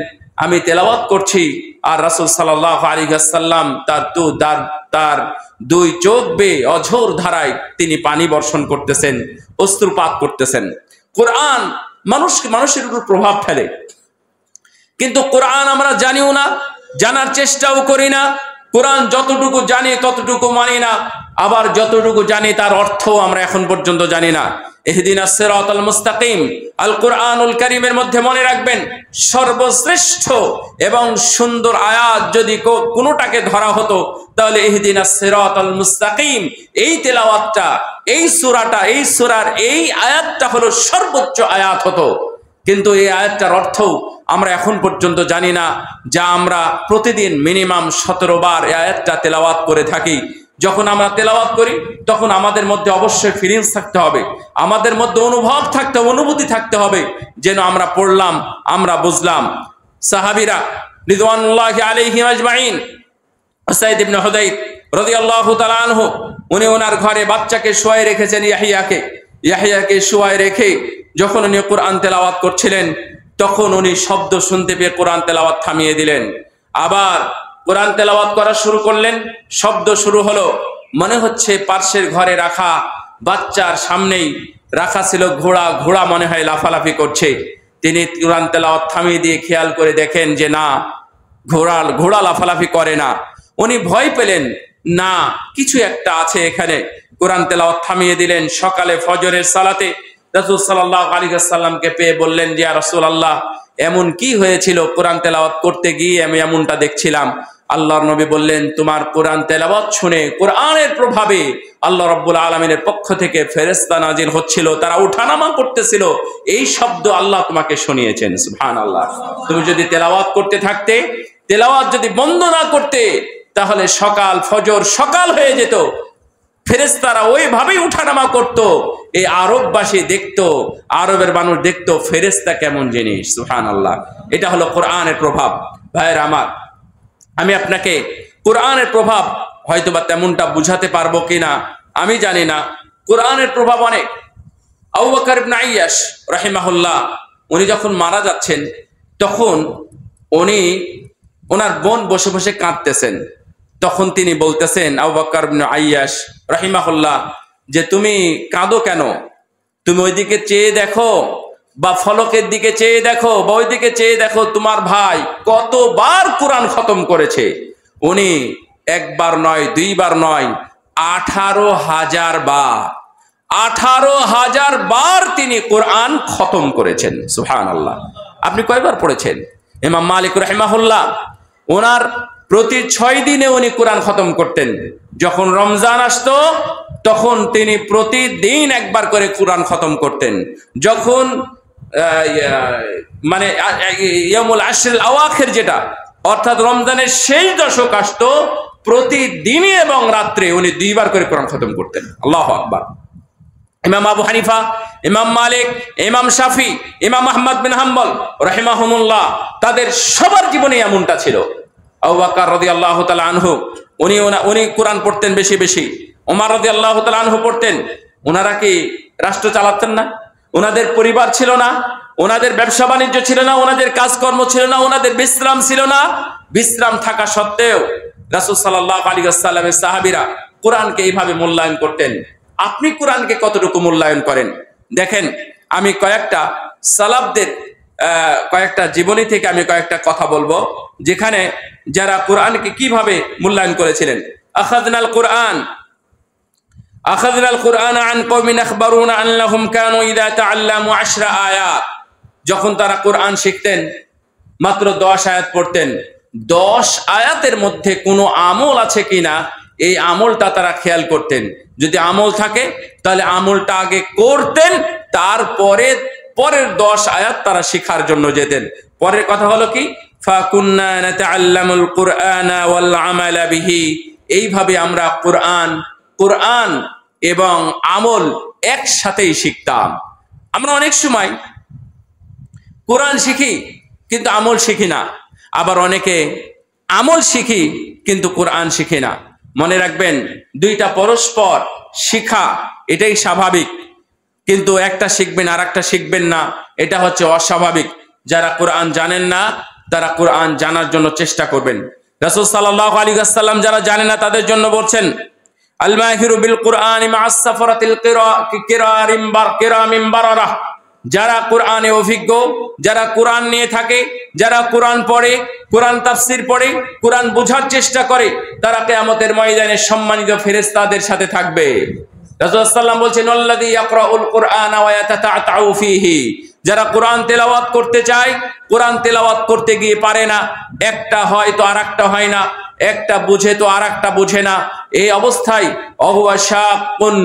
আমি তেলাওয়াত করছি আর রাসূল সাল্লাল্লাহু আলাইহি ওয়াসাল্লাম তার দুই চোখ বেয়ে অঝোর ধারায় তিনি পানি বর্ষণ করতেছেন, অশ্রুপাত করতেছেন। কোরআন মানুষের উপর প্রভাব ফেলে, কিন্তু কোরআন আমরা জানিও না, জানার চেষ্টাও করি না। কোরআন যতটুকু জানি ততটুকু মানি না, আবার যতটুকু জানি তার অর্থ আমরা এখন পর্যন্ত জানি না। ইহদিনাস সিরাতাল মুস্তাকিম আল কোরআনুল কারীমের মধ্যে মনে রাখবেন, সর্বশ্রেষ্ঠ এবং সুন্দর আয়াত যদি কোনোটাকে ধরা হতো তাহলে ইহদিনাস সিরাতাল মুস্তাকিম, এই তেলাওয়াতটা, এই সূরাটা, এই সূরার এই আয়াতটা হলো সর্বোচ্চ আয়াত হতো। কিন্তু এই আয়াতটার অর্থ আমরা এখন পর্যন্ত জানি না, যা আমরা প্রতিদিন মিনিমাম 17 বার এই আয়াতটা তেলাওয়াত করে থাকি। যখন আমরা তেলাওয়াত করি তখন আমাদের মধ্যে অবশ্যই ফিলিংস থাকতে হবে, আমাদের মধ্যে অনুভব থাকতে হবে, অনুভূতি থাকতে হবে, যেন আমরা পড়লাম, আমরা বুঝলাম। সাহাবীরা রিদওয়ানুল্লাহি আলাইহিম আজমাইন, উসাইদ ইবনে হুদাইর রাদিয়াল্লাহু তাআলা আনহু উনি ওনার ঘরে বাচ্চাকে শোয়ায় রেখেছেন, ইয়াহইয়াকে শোয়ায় রেখে যখন উনি কোরআন তেলাওয়াত করছিলেন তখন উনি শব্দ শুনতে পেয়ে কোরআন তেলাওয়াত থামিয়ে দিলেন। আবার কোরআন তেলাওয়াত করা শুরু করলেন, শব্দ শুরু হলো, মনে হচ্ছে পার্শ্বের ঘরে রাখা বাচ্চার সামনেই রাখা ছিল ঘোড়া মনে হয় লাফালাফি করছে। তিনি কোরআন তেলাওয়াত থামিয়ে দিয়ে খেয়াল করে দেখেন যে না, ঘোড়া লাফালাফি করে না। উনি ভয় পেলেন, না কিছু একটা আছে এখানে। কোরআন তেলাওয়াত থামিয়ে দিলেন। সকালে ফজরের সালাতে রাসূল সাল্লাল্লাহু আলাইহি ওয়াসাল্লামকে পেয়ে বললেন যে ইয়া রাসূলুল্লাহ এমন কি হয়েছিল, কোরআন তেলাওয়াত করতে গিয়ে আমি এমনটা দেখছিলাম। আল্লাহর নবী বললেন, তোমার কোরআন তেলাওয়াত শুনে কোরআনের প্রভাবে আল্লাহ রাব্বুল আলামিনের পক্ষ থেকে ফেরেশতা নাজিল হচ্ছিল, তারা উঠানামা করতেছিল, এই শব্দ আল্লাহ তোমাকে শুনিয়েছেন। সুবহানাল্লাহ। তুমি যদি তেলাওয়াত করতে থাকতে, তেলাওয়াত যদি বন্ধ না করতে, তাহলে ফজর সকাল হয়ে যেত, ফেরেশতারা ওইভাবেই উঠানামা করত। এই আরববাসী দেখতো, আরবের মানুষ দেখতো ফেরেশতা কেমন জিনিস। সুবহানাল্লাহ। এটা হলো কোরআনের প্রভাব। ভাইয়েরা আমার, আমি আপনাকে কোরআনের প্রভাব হয়তোবা তেমনটা বুঝাতে পারবো কিনা আমি জানি না। কোরআনের প্রভাব অনেক। আবু বকর ইবনে আইয়াশ রাহিমাহুল্লাহ উনি যখন মারা যাচ্ছেন তখন ওনার বোন বসে বসে কাঁদতেছেন। তখন তিনি বলতেছেন, আবু বকর ইবনে আইয়াশ রাহিমাহুল্লাহ, যে তুমি কাঁদো কেন? তুমি ওইদিকে চেয়ে দেখো, বা ফলকের দিকে চেয়ে দেখো, বা ওইদিকে চেয়ে দেখো, তোমার ভাই কতবার কোরআন খতম করেছে। উনি একবার নয়, দুইবার নয়, 18,000 বার, 18,000 বার তিনি কোরআন খতম করেছেন। সুবহানাল্লাহ। আপনি কয়বার পড়েছেন? ইমাম মালিক রাহিমাহুল্লাহ ওনার প্রতি 6 দিনে উনি কোরআন খতম করতেন। যখন রমজান আসতো তখন তিনি প্রতিদিন একবার করে কোরআন খতম করতেন। যখন মানে ইয়ামুল আশরিল আওয়াখির, যেটা অর্থাৎ রমজানের শেষ দশক আসতো, প্রতিদিনই এবং রাত্রে উনি 2 বার করে কোরআন খতম করতেন। আল্লাহু আকবার। ইমাম আবু হানিফা, ইমাম মালিক, ইমাম শাফি, ইমাম আহমদ বিন হাম্বল রাহিমাহুমুল্লাহ, তাদের সবার জীবনে এমনটা ছিল। আবু বকর রাদিয়াল্লাহু তাআলা আনহু উনি কোরআন পড়তেন বেশি বেশি। ওমর রাদিয়াল্লাহু তাআলা আনহু পড়তেন। ওনারা কি রাষ্ট্র চালাতেন না? ওনাদের পরিবার ছিল না, ওনাদের ব্যবসা বাণিজ্য ছিল না, ওনাদের কাজকর্ম ছিল না, ওনাদের বিশ্রাম ছিল না। বিশ্রাম থাকা সত্ত্বেও রাসূল সাল্লাল্লাহু আলাইহি ওয়াসাল্লামের সাহাবীরা কোরআনকে এইভাবে মূল্যায়ন করতেন। আপনি কোরআনকে কতটুকু মূল্যায়ন করেন? দেখেন, আমি কয়েকটা সালাফদের কয়েকটা জীবনী থেকে আমি কয়েকটা কথা বলবো, যেখানে যারা কোরআনকে কিভাবে মূল্যায়ন করেছিলেন। আখাযনাল কুরআন আন কওমিন আখবারুনা আন্নাহুম কানু ইযা তাআল্লামু 10 আয়াত। যখন তারা কোরআন শিখতেন মাত্র 10 আয়াত পড়তেন। 10 আয়াতের মধ্যে কোনো আমল আছে কিনা এই আমলটা তারা খেয়াল করতেন। যদি আমল থাকে তাহলে আমলটা আগে করতেন, তারপরে পরের 10 আয়াত তারা শিখার জন্য যেতেন। পরের কথা হলো কি, ফাকুন্না নাতাআল্লামুল কুরআনা ওয়াল আমালা বিহি। এইভাবে আমরা কোরআন এবং আমল একসাথেই শিখতাম। আমরা অনেক সময় কোরআন শিখি কিন্তু আমল শিখি না, আবার অনেকে আমল শিখি কিন্তু কোরআন শিখি না। মনে রাখবেন, দুইটা পরস্পর শিখা এটাই স্বাভাবিক, কিন্তু একটা শিখবেন আর একটা শিখবেন না, এটা হচ্ছে অস্বাভাবিক। যারা কোরআন জানেন না তারা কোরআন জানার জন্য চেষ্টা করবেন। রাসূল সাল্লাল্লাহু আলাইহি ওয়াসাল্লাম যারা জানে না তাদের জন্য বলছেন, আল মাহিরু বিল কুরআনি মা'আস সাফরাতিল কিরামিন বারারা। যারা কোরআনে অভিজ্ঞ, যারা কোরআন নিয়ে থাকে, যারা কোরআন পড়ে, কোরআন তাফসীর পড়ে, কোরআন বোঝার চেষ্টা করে, তারা কিয়ামতের ময়দানে সম্মানিত ফেরেশতাদের সাথে থাকবে। রাসূল সাল্লাল্লাহু আলাইহি ওয়াসাল্লাম বলছেন, আল্লাযী ইয়াকরাউল কুরআনা ওয়া ইয়াতাতাউ ফীহি। যারা কোরআন তেলাওয়াত করতে চায়, কোরআন তেলাওয়াত করতে গিয়ে পারে না, একটা হয় তো আরেকটা হয় না, একটা বুঝে তো আরেকটা বুঝে না, এই অবস্থায় অহুয়া শাকুন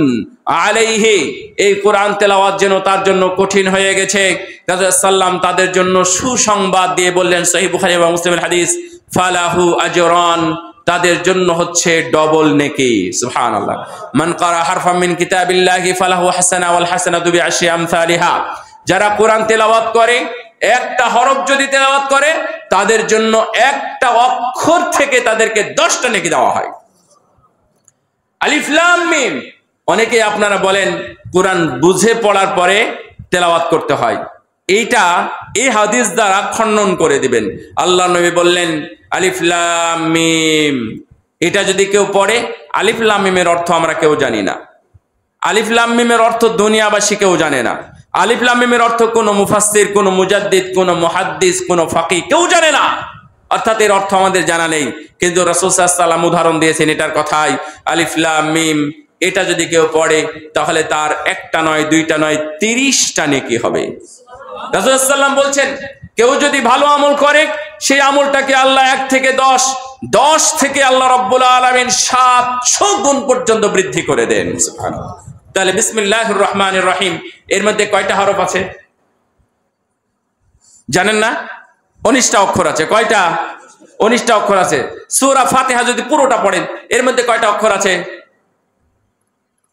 আলাইহি, এই কোরআন তেলাওয়াত যেন তার জন্য কঠিন হয়ে গেছে। রাসূল সাল্লাম তাদের জন্য সুসংবাদ দিয়ে বললেন, সহিহ বুখারী এবং মুসলিমের হাদিস, ফালাহু আজরান, তাদের জন্য হচ্ছে ডবল নেকি। সুবহানাল্লাহ। মান ক্বারা হারফাম মিন কিতাবিল্লাহি ফালাহু হাসানা ওয়াল হাসানাতু বিআশরি আমসালিহা। যারা কোরআন তেলাওয়াত করে, একটা হরফ যদি তেলাওয়াত করে, তাদের জন্য একটা অক্ষর থেকে তাদেরকে 10টা নেকি দেওয়া হয়। আলিফ লাম মিম। অনেকে আপনারা বলেন কোরআন বুঝে পড়ার পরে তেলাওয়াত করতে হয়, এইটা এই হাদিস দ্বারা খণ্ডন করে দিবেন। আল্লাহ নবী বললেন আলিফ লাম মিম, এটা যদি কেউ পড়ে, আলিফ লাম মিমের অর্থ আমরা কেউ জানি না। আলিফ লাম মিমের অর্থ দুনিয়াবাসী কেউ জানে না। আলিফ লাম মিমের অর্থ কোনো মুফাসসির, কোনো মুজাদ্দিদ, কোনো মুহাদ্দিস, কোনো ফাকিহ কেউ জানে না। অর্থাৎ এর অর্থ আমাদের জানা নেই, কিন্তু রাসূল সাল্লাল্লাহু আলাইহি ওয়াসাল্লাম উদাহরণ দিয়েছেন এটার কথাই। আলিফ লাম মিম, এটা যদি কেউ পড়ে তাহলে তার একটা নয়, দুইটা নয়, 30টা নেকি হবে। রাসূল সাল্লাল্লাহু আলাইহি ওয়াসাল্লাম বলছেন, কেউ যদি ভালো আমল করে, সেই আমলটাকে আল্লাহ 1 থেকে 10 থেকে আল্লাহ রাব্বুল আলামিন 700 গুণ পর্যন্ত বৃদ্ধি করে দেন। সুবহানাল্লাহ। তাহলে বিসমিল্লাহির রহমানির রহিম এর মধ্যে কয়টা হরফ আছে জানেন না? 19টা অক্ষর আছে। কয়টা? 19টা অক্ষর আছে। সূরা ফাতিহা যদি পুরোটা পড়েন, এর মধ্যে কয়টা অক্ষর আছে?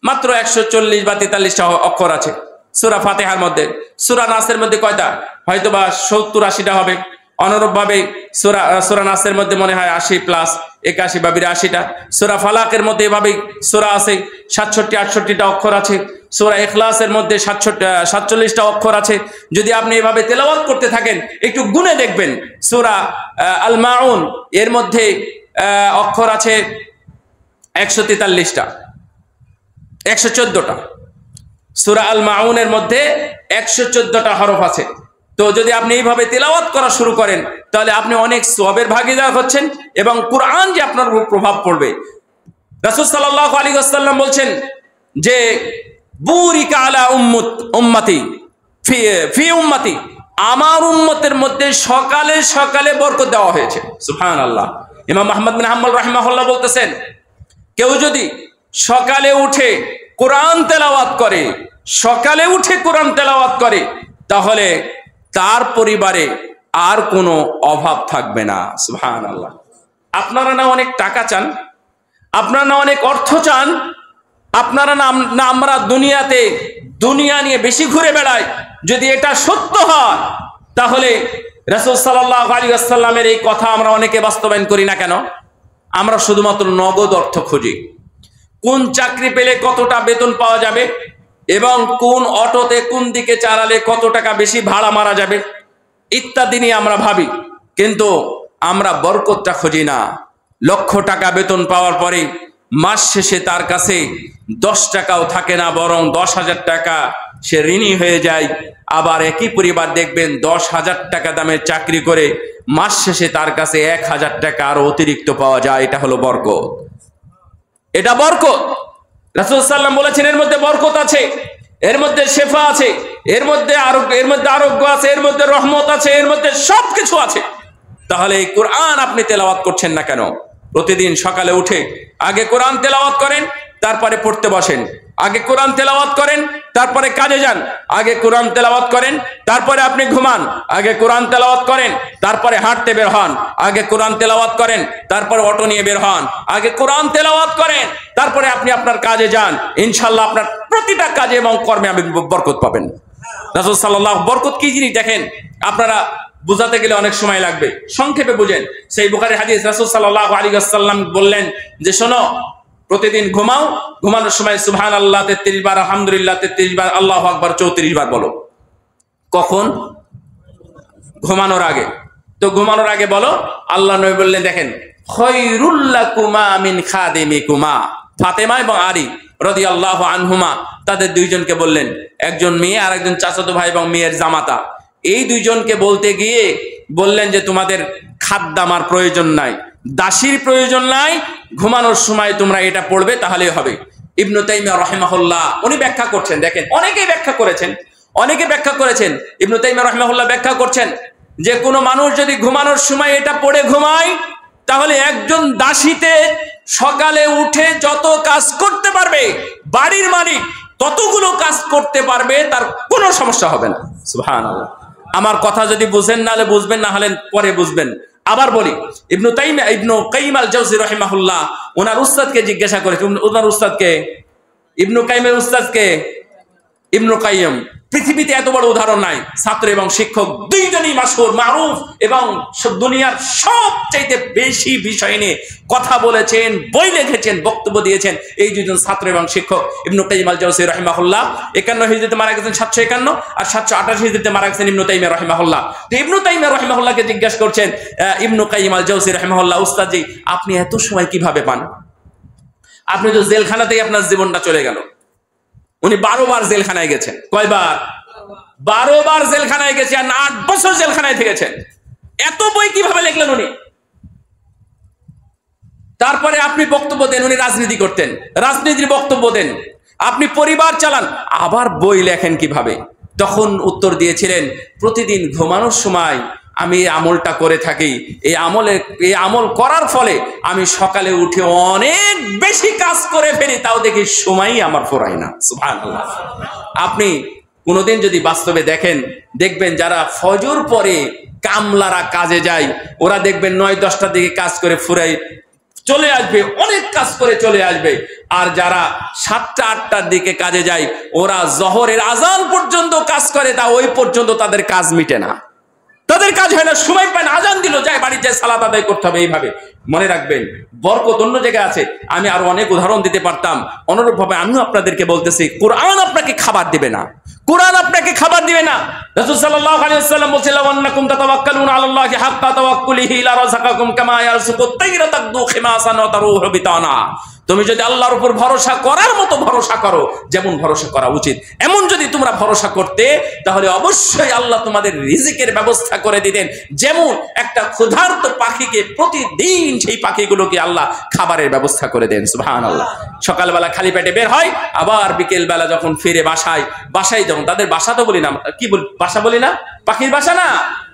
মাত্র 140 বা 43টা অক্ষর আছে সূরা ফাতিহার মধ্যে। সূরা নাসের মধ্যে কয়টা? হয়তোবা 70-80টা হবে। অনুরূপভাবে সূরা নাসের মধ্যে মনে হয় 80 প্লাস 81 বা 82টা। সূরা ফালাকের মধ্যে এভাবেই সূরা আছে, 67-68টা অক্ষর আছে। সূরা ইখলাসের মধ্যে 47টা অক্ষর আছে। যদি আপনি এভাবে তেলাওয়াত করতে থাকেন, একটু গুণে দেখবেন। সূরা আল মাউন এর মধ্যে অক্ষর আছে 143টা, 114টা। সূরা আল মাউনের মধ্যে 114টা হরফ আছে। তো যদি আপনি এইভাবে তেলাওয়াত করা শুরু করেন তাহলে আপনি অনেক সওয়াবের ভাগীদার হচ্ছেন এবং কোরআন যে আপনার উপর প্রভাব পড়বে। রাসূল সাল্লাল্লাহু আলাইহি ওয়াসাল্লাম বলছেন যে বুরিকা আলা উম্মতি ফি উম্মতি, আমার উম্মতের মধ্যে সকালে সকালে বরকত দেওয়া হয়েছে। সুবহানাল্লাহ। ইমাম আহমদ বিন হাম্বল রাহিমাহুল্লাহ বলতেছেন, কেউ যদি সকালে উঠে কোরআন তেলাওয়াত করে, সকালে উঠে কোরআন তেলাওয়াত করে, তাহলে তার পরিবারে আর কোনো অভাব থাকবে না। সুবহানাল্লাহ। আপনারা না অনেক টাকা চান, আপনারা না অনেক অর্থ চান, আপনারা না আমরা দুনিয়াতে দুনিয়া নিয়ে বেশি ঘুরে বেড়াই, যদি এটা সত্য হয় তাহলে রাসূল সাল্লাল্লাহু আলাইহি ওয়াসাল্লামের এই কথা আমরা অনেকে বাস্তবায়ন করি না কেন? আমরা শুধুমাত্র নগদ অর্থ খুঁজি, কোন চাকরি পেলে কতটা বেতন পাওয়া যাবে এবং কোন অটোতে কোন দিকে চালালে কত টাকা বেশি ভাড়া মারা যাবে ইত্যাদি নিয়ে আমরা ভাবি, কিন্তু আমরা বরকতটা খুঁজি না। লক্ষ টাকা বেতন পাওয়ার পরে মাস শেষে তার কাছে 10 টাকাও থাকে না, বরং 10,000 টাকা সে ঋণী হয়ে যায়। আবার একই পরিবার দেখবেন 10,000 টাকা দামের চাকরি করে মাস শেষে তার কাছে 1,000 টাকা আরো অতিরিক্ত পাওয়া যায়। এটা হলো বরকত, এটা বরকত। রাসূল সাল্লাল্লাহু আলাইহি ওয়াসাল্লাম বলেছেন এর মধ্যে বরকত আছে, এর মধ্যে শেফা আছে, এর মধ্যে আরোগ্য আছে, এর মধ্যে রহমত আছে, এর মধ্যে সবকিছু আছে। তাহলে এই কোরআন আপনি তেলাওয়াত করছেন না কেন? প্রতিদিন সকালে উঠে আগে কোরআন তেলাওয়াত করেন, তারপরে পড়তে বসেন। আগে কোরআন তেলাওয়াত করেন, তারপরে কাজে যান। আগে কোরআন তেলাওয়াত করেন, তারপরে আপনি ঘুমান। আগে কোরআন তেলাওয়াত করেন, তারপরে হাঁটতে বের হন। আগে কোরআন তেলাওয়াত করেন, তারপরে অটো নিয়ে বের হন। আগে কোরআন তেলাওয়াত করেন, তারপরে আপনি আপনার কাজে যান। ইনশাআল্লাহ আপনার প্রতিটা কাজে এবং কর্মে আপনি বরকত পাবেন। রাসূল সাল্লাল্লাহু বরকত কি জিনিস দেখেন, আপনারা বুঝাতে গেলে অনেক সময় লাগবে, সংক্ষেপে বুঝেন। সেই বুখারীর হাদিস, রাসূল সাল্লাল্লাহু আলাইহি ওয়াসাল্লাম বললেন যে শোনো, প্রতিদিন ঘুমাও, ঘুমানোর সময় সুবহানাল্লাহ 33 বার, আলহামদুলিল্লাহ 33 বার, আল্লাহু আকবার 34 বার বলো। কখন? ঘুমানোর আগে। তো ঘুমানোর আগে বলো। আল্লাহ নবী বললেন দেখেন, খায়রুল লাকুমা মিন খাদিমিকুমা। ফাতেমা এবং আলী রাদিয়াল্লাহু আনহুমা তাদের দুইজনকে বললেন, একজন মেয়ে আর একজন চাচাতো ভাই এবং মেয়ের জামাতা, এই দুইজনকে বলতে গিয়ে বললেন যে তোমাদের খাদ্দামার প্রয়োজন নাই, দাসীর প্রয়োজন নাই, ঘুমানোর সময় তোমরা এটা পড়বে তাহলেই হবে। ইবনে তাইমিয়া রাহিমাহুল্লাহ উনি ব্যাখ্যা করছেন, দেখেন অনেকেই ব্যাখ্যা করেছেন। ইবনে তাইমিয়া রাহিমাহুল্লাহ ব্যাখ্যা করছেন যে কোনো মানুষ যদি ঘুমানোর সময় এটা পড়ে ঘুমায়, তাহলে একজন দাসীতে সকালে উঠে যত কাজ করতে পারবে, বাড়ির মালিক ততগুলো কাজ করতে পারবে, তার কোনো সমস্যা হবে না। সুবহানাল্লাহ। আমার কথা যদি বুঝেন, না হলে বুঝবেন, না হলে পরে বুঝবেন। আবার বলি, ইবনে কাইয়িম আল জাওজি রাহিমাহুল্লাহ ওনার উস্তাদকে জিজ্ঞাসা করেছেন, ওনার উস্তাদকে, ইবনে কাইয়িমের উস্তাদকে, ইবনে কাইয়িম। পৃথিবীতে এত বড় উদাহরণ নাই, ছাত্র এবং শিক্ষক দুইজনই মাশহুর, মারুফ এবং দুনিয়ার সবচাইতে বেশি বিষয় নিয়ে কথা বলেছেন, বই লিখেছেন, বক্তব্য দিয়েছেন। এই দুইজন ছাত্র এবং শিক্ষক ইবনে কাইয়িম আল জাওজি রাহিমাহুল্লাহ 51 হিজরিতে মারা গেছেন, 751, আর 728 হিজরিতে মারা গেছেন ইবনে তাইমিয়া রাহিমাহুল্লাহ। তো ইবনে তাইমিয়া রাহিমাহুল্লাহকে জিজ্ঞাসা করছেন ইবনে কাইয়িম আল জাওজি রাহিমাহুল্লাহ, উস্তাদজি আপনি এত সময় কিভাবে পান? আপনি তো জেলখানাতেই আপনার জীবনটা চলে গেল। উনি 12 বার জেলখানায় গেছেন। কয়বার? 12 বার জেলখানায় গেছেন, 8 বছর জেলখানায় থেকেছেন। এত বই কিভাবে লিখলেন উনি? তারপরে আপনি বক্তব্য দেন, উনি রাজনীতি করতেন, রাজনীতির বক্তব্য দেন, আপনি পরিবার চালান, আবার বই লেখেন কিভাবে? তখন উত্তর দিয়েছিলেন, প্রতিদিন ঘুমানোর সময় আমি এই আমলটা করে থাকি। এই আমল করার ফলে আমি সকালে উঠে অনেক বেশি কাজ করে ফেলি, তাও দেখি সময়ই আমার ফুরায় না। সুবহানাল্লাহ। আপনি কোনোদিন যদি বাস্তবে দেখবেন যারা ফজর পরে কামলারা কাজে যায়, ওরা দেখবেন 9-10টার দিকে কাজ করে ফুরায় চলে আসবে, অনেক কাজ করে চলে আসবে। আর যারা 7টা-8টার দিকে কাজে যায়, ওরা জোহরের আজান পর্যন্ত কাজ করে, তা ওই পর্যন্ত তাদের কাজ মিটে না, তাদের কাজ হয় না, সময় পায় না। আজান দিল, যায় বাড়ি যায় সালাত আদায় করতে হবে। এইভাবে মনে রাখবেন, বরকত অন্য জায়গায় আছে। আমি আরো অনেক উদাহরণ দিতে পারতাম। অনুরূপ ভাবে আমিও আপনাদেরকে বলতেছি, কোরআন আপনাকে খাবার দিবে না, কোরআন আপনাকে খাবার দিবে না। রাসূল সাল্লাল্লাহু আলাইহি ওয়াসাল্লাম বলেছেন, ওয়ান্নাকুম তাতাওয়াক্কালুনা আলাল্লাহি হাক্কা তাওয়াক্কুলিহি লা রাযাকাকুম কামা ইয়ারযুকুত তায়রা তাকদু খিমাসান ওয়া তারুহু বিতানা। তুমি যদি আল্লাহর উপর ভরসা করার মতো ভরসা করো, যেমন ভরসা করা উচিত এমন যদি তোমরা ভরসা করতে, তাহলে অবশ্যই আল্লাহ তোমাদের রিজিকের ব্যবস্থা করে দিতেন। যেমন একটা ক্ষুধার্ত পাখিকে প্রতিদিন সেই পাখিগুলোকে আল্লাহ খাবারের ব্যবস্থা করে দেন। সুবহানাল্লাহ। সকালবেলা খালি পেটে বের হয়, আবার বিকেল বেলা যখন ফিরে বাসায় যখন তাদের বাসা তো বলি না, কি বলি, বাসা বলি না, পাখির বাসা না,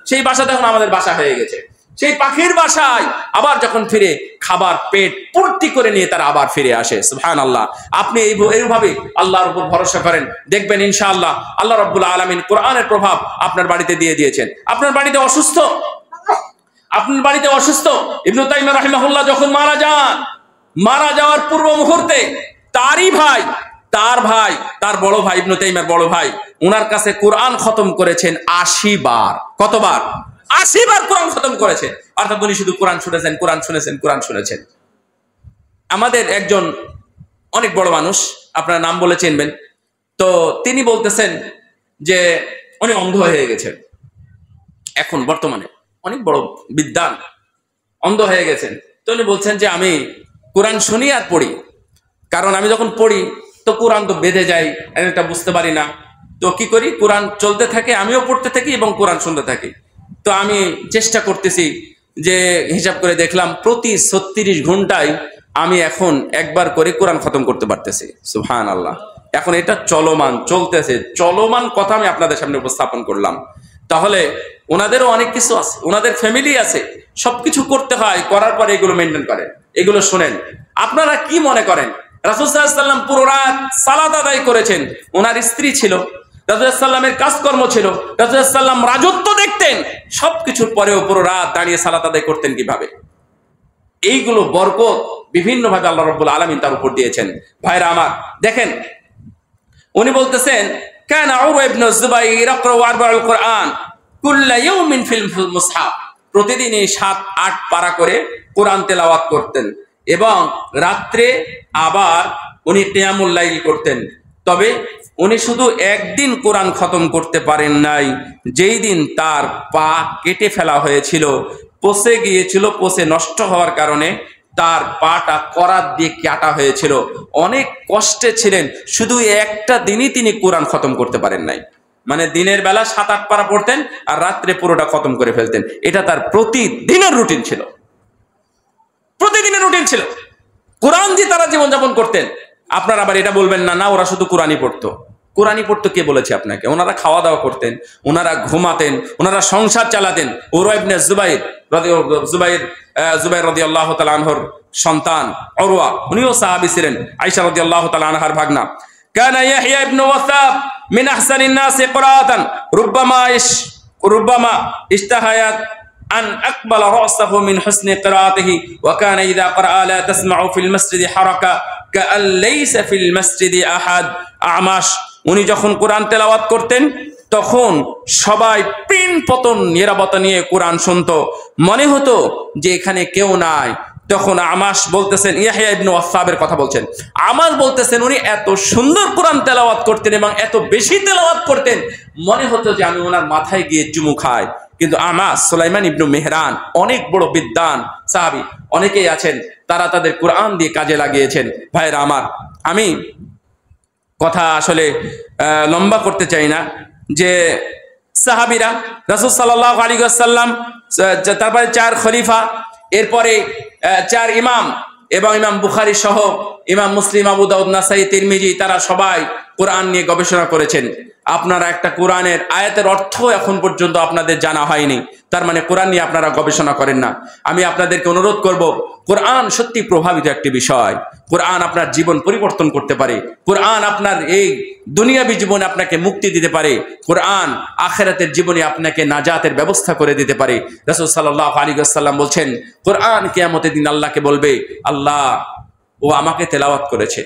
সেই বাসা তখন আমাদের বাসা হয়ে গেছে। সেই পাখির বাসায় আবার যখন ফিরে খাবার পেট পূর্তি করে নিয়ে তারা আবার ফিরে আসে। সুবহানাল্লাহ। আপনি এইভাবে আল্লাহর উপর ভরসা করেন, দেখবেন ইনশাআল্লাহ আল্লাহ রাব্বুল আলামিন কোরআনের প্রভাব আপনার বাড়িতে দিয়ে দিয়েছেন। আপনার বাড়িতে অসুস্থ ইবনে তাইমিয়া রাহিমাহুল্লাহ যখন মারা যাওয়ার পূর্ব মুহূর্তে তার বড় ভাই ইবনে তাইমিয়ার বড় ভাই ওনার কাছে কোরআন খতম করেছেন 80 বার। কতবার? 80 বার কোরআন খতম করেছেন। অর্থাৎ উনি শুধু কোরআন শুনেছেন। আমাদের একজন অনেক বড় মানুষ, আপনার নাম বলে চিনবেন, তো তিনি বলতেছেন যে উনি অন্ধ হয়ে গেছেন, এখন বর্তমানে অনেক বড় বিদ্বান, অন্ধ হয়ে গেছেন। তো উনি বলছেন যে আমি কোরআন শুনি আর পড়ি, কারণ আমি যখন পড়ি তো কোরআন তো বেঁধে যায়, এটা বুঝতে পারি না, তো কি করি, কোরআন চলতে থাকে, আমিও পড়তে থাকি এবং কোরআন শুনতে থাকি। তো আমি চেষ্টা করতেছি যে হিসাব করে দেখলাম প্রতি 36 ঘন্টায় আমি এখন একবার করে কোরআন খতম করতে পারতেছি। সুবহানাল্লাহ। এখন এটা চলমান কথা আমি আপনাদের সামনে উপস্থাপন করলাম। তাহলে ওনাদেরও অনেক কিছু আছে, ওনাদের ফ্যামিলি আছে, সবকিছু করতে হয়, করার পরে এগুলো মেনটেন করেন, এগুলো শোনেন। আপনারা কি মনে করেন রাসূল সাল্লাল্লাহু আলাইহি ওয়াসাল্লাম পুরো রাত সালাত আদায় করেছেন? ওনার স্ত্রী ছিল, রাসূল সাল্লামের কাজকর্ম ছিল, রাসূল সাল্লাম রাজত্ব দেখতেন, সবকিছুর পরেও পুরো রাত দাঁড়িয়ে সালাত আদায় করতেন কিভাবে? এইগুলো বরকত বিভিন্ন ভাবে আল্লাহ রাব্বুল আলামিন তার উপর দিয়েছেন। ভাইরা আমার, দেখেন উনি বলতেছেন কানা উরওয়া ইবনে যুবাইর ইয়াকরাউ আরবাউল কুরআন কুল্লা ইয়াউমিন ফিল মুসহাফ, প্রতিদিনই 7-8 পারা করে কোরআন তেলাওয়াত করতেন এবং রাত্রে আবার উনি কিয়ামুল লাইল করতেন। তবে উনি শুধু একদিন কোরআন খতম করতে পারেন নাই, যেই দিন তার পা কেটে ফেলা হয়েছিল, পচে গিয়েছিল, পচে নষ্ট হওয়ার কারণে তার পাটা করাত দিয়ে কাটা হয়েছিল, অনেক কষ্টে ছিলেন, শুধু একটা দিনই তিনি কোরআন খতম করতে পারেন নাই। মানে দিনের বেলা 7-8 পারা পড়তেন আর রাত্রে পুরোটা খতম করে ফেলতেন। এটা তার প্রতিদিনের রুটিন ছিল, কোরআন দিয়ে তারা জীবনযাপন করতেন। আপনারা আবার এটা বলবেন না, ওরা শুধু কোরআনই পড়তো, কে বলেছে আপনাকে? ওনারা খাওয়া দাওয়া করতেন, ওনারা ঘুমাতেন, ওনারা সংসার চালাতেন। উরওয়া ইবনে জুবাইর রাদিয়াল্লাহু তাআলা আনহুর সন্তান উরওয়া, উনিও সাহাবী ছিলেন, আয়েশা রাদিয়াল্লাহু তাআলা আনহার ভাগনা। কানা ইয়াহইয়া ইবনে ওয়াসাব মিন আহসানিন নাসি কিরাআতান রুব্বামা ইশতাহায়াত আন আকবালা রাসাহু মিন হুসনি কিরাআতিহি ওয়া কানা ইযা ক্বারা লা তাসমাউ ফিল মাসজিদি হারাকা কাআন লাইসা ফিল মাসজিদি আহাদ। আমাশ উনি যখন কোরআন তেলাওয়াত করতেন তখন সবাই পিন পতন নিরাপত্তা নিয়ে কোরআন শুনতো, মনে হতো যে এখানে কেউ নাই। তখন আমাশ বলতেছেন, ইয়াহইয়া ইবনে ওয়াসাবের কথা বলছেন, আমাশ বলতেছেন উনি এত সুন্দর কোরআন তেলাওয়াত করতেন এবং এত বেশি তেলাওয়াত করতেন, মনে হতো যে আমি ওনার মাথায় গিয়ে চুমু খাই। কিন্তু আমাশ সুলাইমান ইবনে মেহরান অনেক বড় বিদ্বান সাহাবী, অনেকেই আছেন তারা তাদের কোরআন দিয়ে কাজে লাগিয়েছেন। ভাইরা আমার, আমি কথা আসলে লম্বা করতে চাই না, যে সাহাবীরা রাসূল সাল্লাল্লাহু আলাইহি ওয়াসাল্লাম, তারপরে 4 খলিফা, এরপরে 4 ইমাম এবং ইমাম বুখারী সহ ইমাম মুসলিম, আবু দাউদ, নাসাই, তিরমিজি, তারা সবাই কোরআন নিয়ে গবেষণা করেছেন। আপনারা একটা কোরআনের আয়াতের অর্থ এখন পর্যন্ত আপনাদের জানা হয়নি, তার মানে কোরআন নিয়ে আপনারা গবেষণা করেন না। আমি আপনাদেরকে অনুরোধ করব, কোরআন সত্যি প্রভাবিত একটি বিষয়। কোরআন আপনার জীবন পরিবর্তন করতে পারে, কোরআন আপনার এই দুনিয়াবী জীবনে আপনাকে মুক্তি দিতে পারে, কোরআন আখিরাতের জীবনে আপনাকে নাজাতের ব্যবস্থা করে দিতে পারে। রাসূল সাল্লাল্লাহু আলাইহি ওয়াসাল্লাম বলছেন, কোরআন কিয়ামতের দিন আল্লাহকে বলবে, আল্লাহ ও আমাকে তেলাওয়াত করেছে,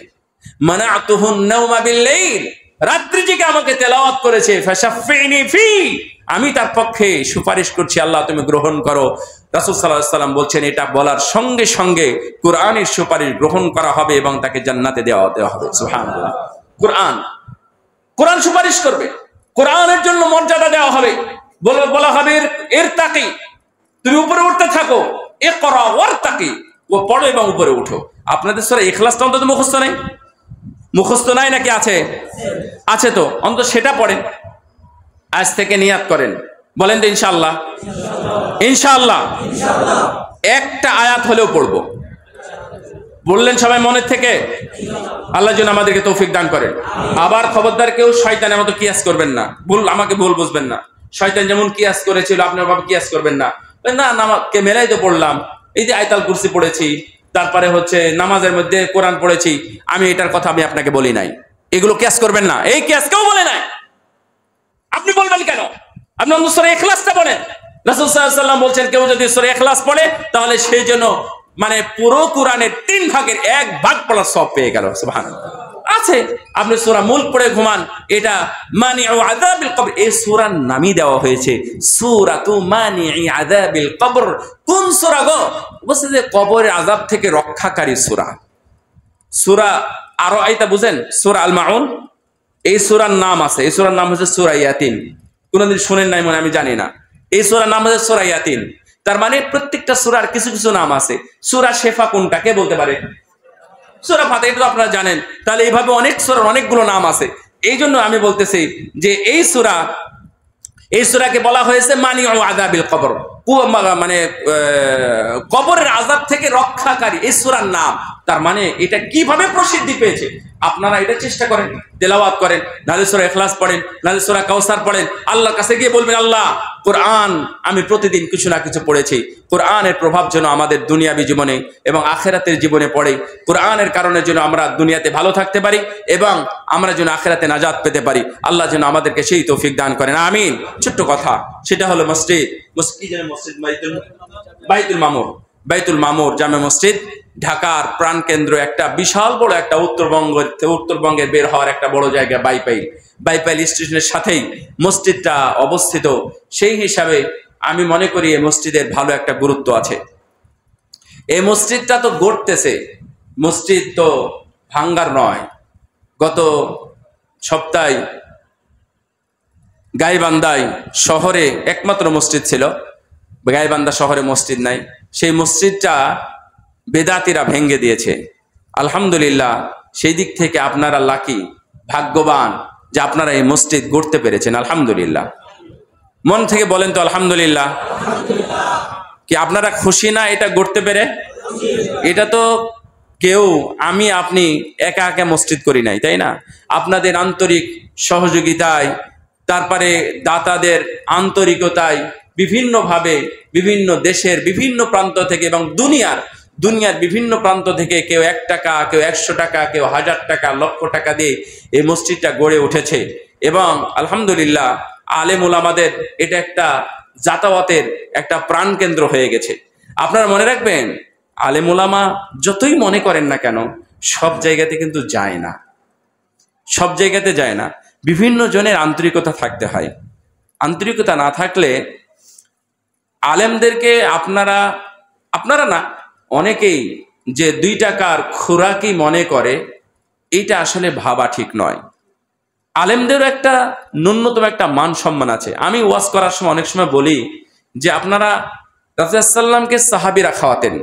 মানাতুহুন নাওমা বিল-লাইল, রাত্রি জেগে আমাকে তেলাওয়াত করেছে, ফাশাফিনি ফি, আমি তার পক্ষে সুপারিশ করছি, আল্লাহ তুমি গ্রহণ করো। রাসূল সাল্লাল্লাহু আলাইহি ওয়াসাল্লাম বলছেন, এটা বলার সঙ্গে সঙ্গে কোরআনের সুপারিশ গ্রহণ করা হবে এবং তাকে জান্নাতে দেওয়া হবে। সুবহানাল্লাহ। কোরআন সুপারিশ করবে, কোরআনের জন্য মর্যাদা দেওয়া হবে, বলা হবে ইরতাকি, তুমি উপরে উঠতে থাকো, ইকরা ওয়ারতাকি, ও পড়ো এবং উপরে উঠো। আপনাদের সূরা ইখলাসটা অন্তত মুখস্থ নাই? মুখস্থ নাই নাকি আছে? আছে তো, অন্তত সেটা পড়েন। আজ থেকে নিয়াত করেন, বলেন তো ইনশাআল্লাহ। ইনশাআল্লাহ একটা আয়াত হলেও পড়বো। বললেন সবাই মনের থেকে? আল্লাহ যেন আমাদেরকে তৌফিক দান করেন। আবার খবরদার কেউ শয়তানের মতো কিয়াস করবেন না, আমাকে ভুল বুঝবেন না। শয়তান যেমন কিয়াস করেছিল আপনার ভাবে কিয়াস করবেন না। না নামাজকে মেলাই তো পড়লাম, এই যে আয়াতুল কুরসি পড়েছি, তারপরে হচ্ছে নামাজের মধ্যে কোরআন পড়েছি, আমি এটার কথা আমি আপনাকে বলি নাই, এগুলো কিয়াস করবেন না। এই কিয়াস কেউ বলে নাই, আপনি বলবেন কেন? আপনি সূরা ইখলাসটা পড়েন। রাসূল সাল্লাল্লাহু আলাইহি ওয়াসাল্লাম বলছেন কেউ যদি সূরা ইখলাস পড়ে তাহলে সে যেন মানে পুরো কোরআনের 3 ভাগের 1 ভাগ পড়ার সওয়াব পেয়ে গেল। সুবহানাল্লাহ। আছে, আপনি সূরা মুলক পড়ে ঘুমান, এটা মানিউ আযাবিল কবর, এই সূরার নামই দেওয়া হয়েছে সূরাতু মানিই আযাবিল কবর। কোন সূরা গো? বলছে যে কবরের আযাব থেকে রক্ষাকারী সূরা। সূরা আরো আইতা বুঝেন, সূরা আল মাউন, এই সূরার নাম আছে, এই সূরার নাম হচ্ছে সূরা ইয়াতিন। কোনদিন শুনেন নাই মনে, আমি জানি না। এই সূরার নাম হচ্ছে সূরা ইয়াতিন। তার মানে প্রত্যেকটা সূরার কিছু কিছু নাম আছে। সূরা শেফা কোনটা কে বলতে পারে? সূরা ফাতিহা, এটা তো আপনারা জানেন। তাহলে এইভাবে অনেক সূরার অনেকগুলো নাম আছে। এই জন্য আমি বলতেছি যে এই সূরাকে বলা হয়েছে মানিউ আযাবিল কবর, মানে কবরের আযাব থেকে রক্ষাকারী, এই সূরার নাম। তার মানে এটা কিভাবে প্রসিদ্ধি পেয়েছে আপনারা এটা চেষ্টা করেন, তেলাওয়াত করেন, নাহলে সূরা ইখলাস পড়েন, নাহলে সূরা কাউসার পড়েন। আল্লাহর কাছে গিয়ে বলবেন, আল্লাহ কোরআন আমি প্রতিদিন কিছু না কিছু পড়েছি, কোরআনের প্রভাব যেন আমাদের দুনিয়াবী জীবনে এবং আখিরাতের জীবনে পড়ে। কোরআনের কারণে যেন আমরা দুনিয়াতে ভালো থাকতে পারি এবং আমরা যেন আখিরাতে নাজাত পেতে পারি। আল্লাহ যেন আমাদেরকে সেই তৌফিক দান করেন, আমিন। ছোট্ট কথা, সেটা হলো মসজিদ বাইতুল মামুর জামে মসজিদ, ঢাকার প্রাণকেন্দ্র, একটা বিশাল বড় একটা উত্তরবঙ্গের বের হওয়ার একটা বড় জায়গা বাইপাইল স্টেশনের সাথেই মসজিদটা অবস্থিত। সেই হিসাবে আমি মনে করি এই মসজিদের ভালো একটা গুরুত্ব আছে। এই মসজিদটা তো গড়তেছে, মসজিদ তো ভাঙ্গার নয়। গত সপ্তাহে গাইবান্ধায় শহরে একমাত্র মসজিদ ছিল, গাইবান্ধা শহরে মসজিদ নাই, সেই মসজিদটা বেদাতিরা ভেঙে দিয়েছে। আলহামদুলিল্লাহ, সেই দিক থেকে আপনারা লাকি, ভাগ্যবান যে আপনারা এই মসজিদ গড়তে পেরেছেন। আলহামদুলিল্লাহ, মন থেকে বলেন তো আলহামদুলিল্লাহ। কি আপনারা খুশি না এটা গড়তে পেরে? এটা তো কেউ আমি আপনি একা একা মসজিদ করি নাই, তাই না? আপনাদের আন্তরিক সহযোগিতায়, তারপরে দাতাদের আন্তরিকতায়, বিভিন্নভাবে বিভিন্ন দেশের বিভিন্ন প্রান্ত থেকে এবং দুনিয়ার বিভিন্ন প্রান্ত থেকে কেউ 1 টাকা, কেউ 100 টাকা, কেউ 1000 টাকা, লক্ষ টাকা দিয়ে এই মসজিদটা গড়ে উঠেছে। এবং আলহামদুলিল্লাহ আলেম ওলামাদের এটা একটা যাতায়াতের একটা প্রাণকেন্দ্র হয়ে গেছে। আপনারা মনে রাখবেন, আলেম ওলামা যতই মনে করেন না কেন, সব জায়গাতে কিন্তু যায় না, সব জায়গাতে যায় না। বিভিন্ন জনের আন্তরিকতা থাকতে হয়। আন্তরিকতা না থাকলে আলেমদেরকে আপনারা না, অনেকেই যে 2 টাকার খোরাকি মনে করে, এইটা আসলে ভাবা ঠিক নয়। আলেমদেরও একটা ন্যূনতম একটা মান সম্মান আছে। আমি ওয়াজ করার সময় অনেক সময় বলি যে আপনারা রাসূলুল্লাহ সাল্লাল্লাহু আলাইহি ওয়াসাল্লামকে সাহাবীরা খাওয়াতেন।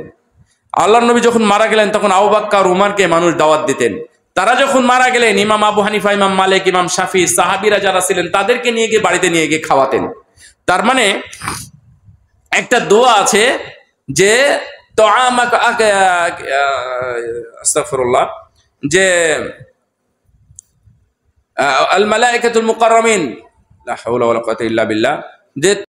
আল্লাহর নবী যখন মারা গেলেন তখন আবু বকর উমরকে মানুষ দাওয়াত দিতেন। তারা যখন মারা গেলেন ইমাম আবু হানিফা, ইমাম মালিক, ইমাম শাফি, সাহাবীরা যারা ছিলেন তাদেরকে নিয়ে গিয়ে বাড়িতে নিয়ে গিয়ে খাওয়াতেন। তার মানে একটা দোয়া আছে যে আস্তাগফিরুল্লাহ, যে আল মালাইকাতুল মুকাররামিন, লা হাওলা ওয়ালা কুওয়াতা ইল্লা বিল্লাহ, যে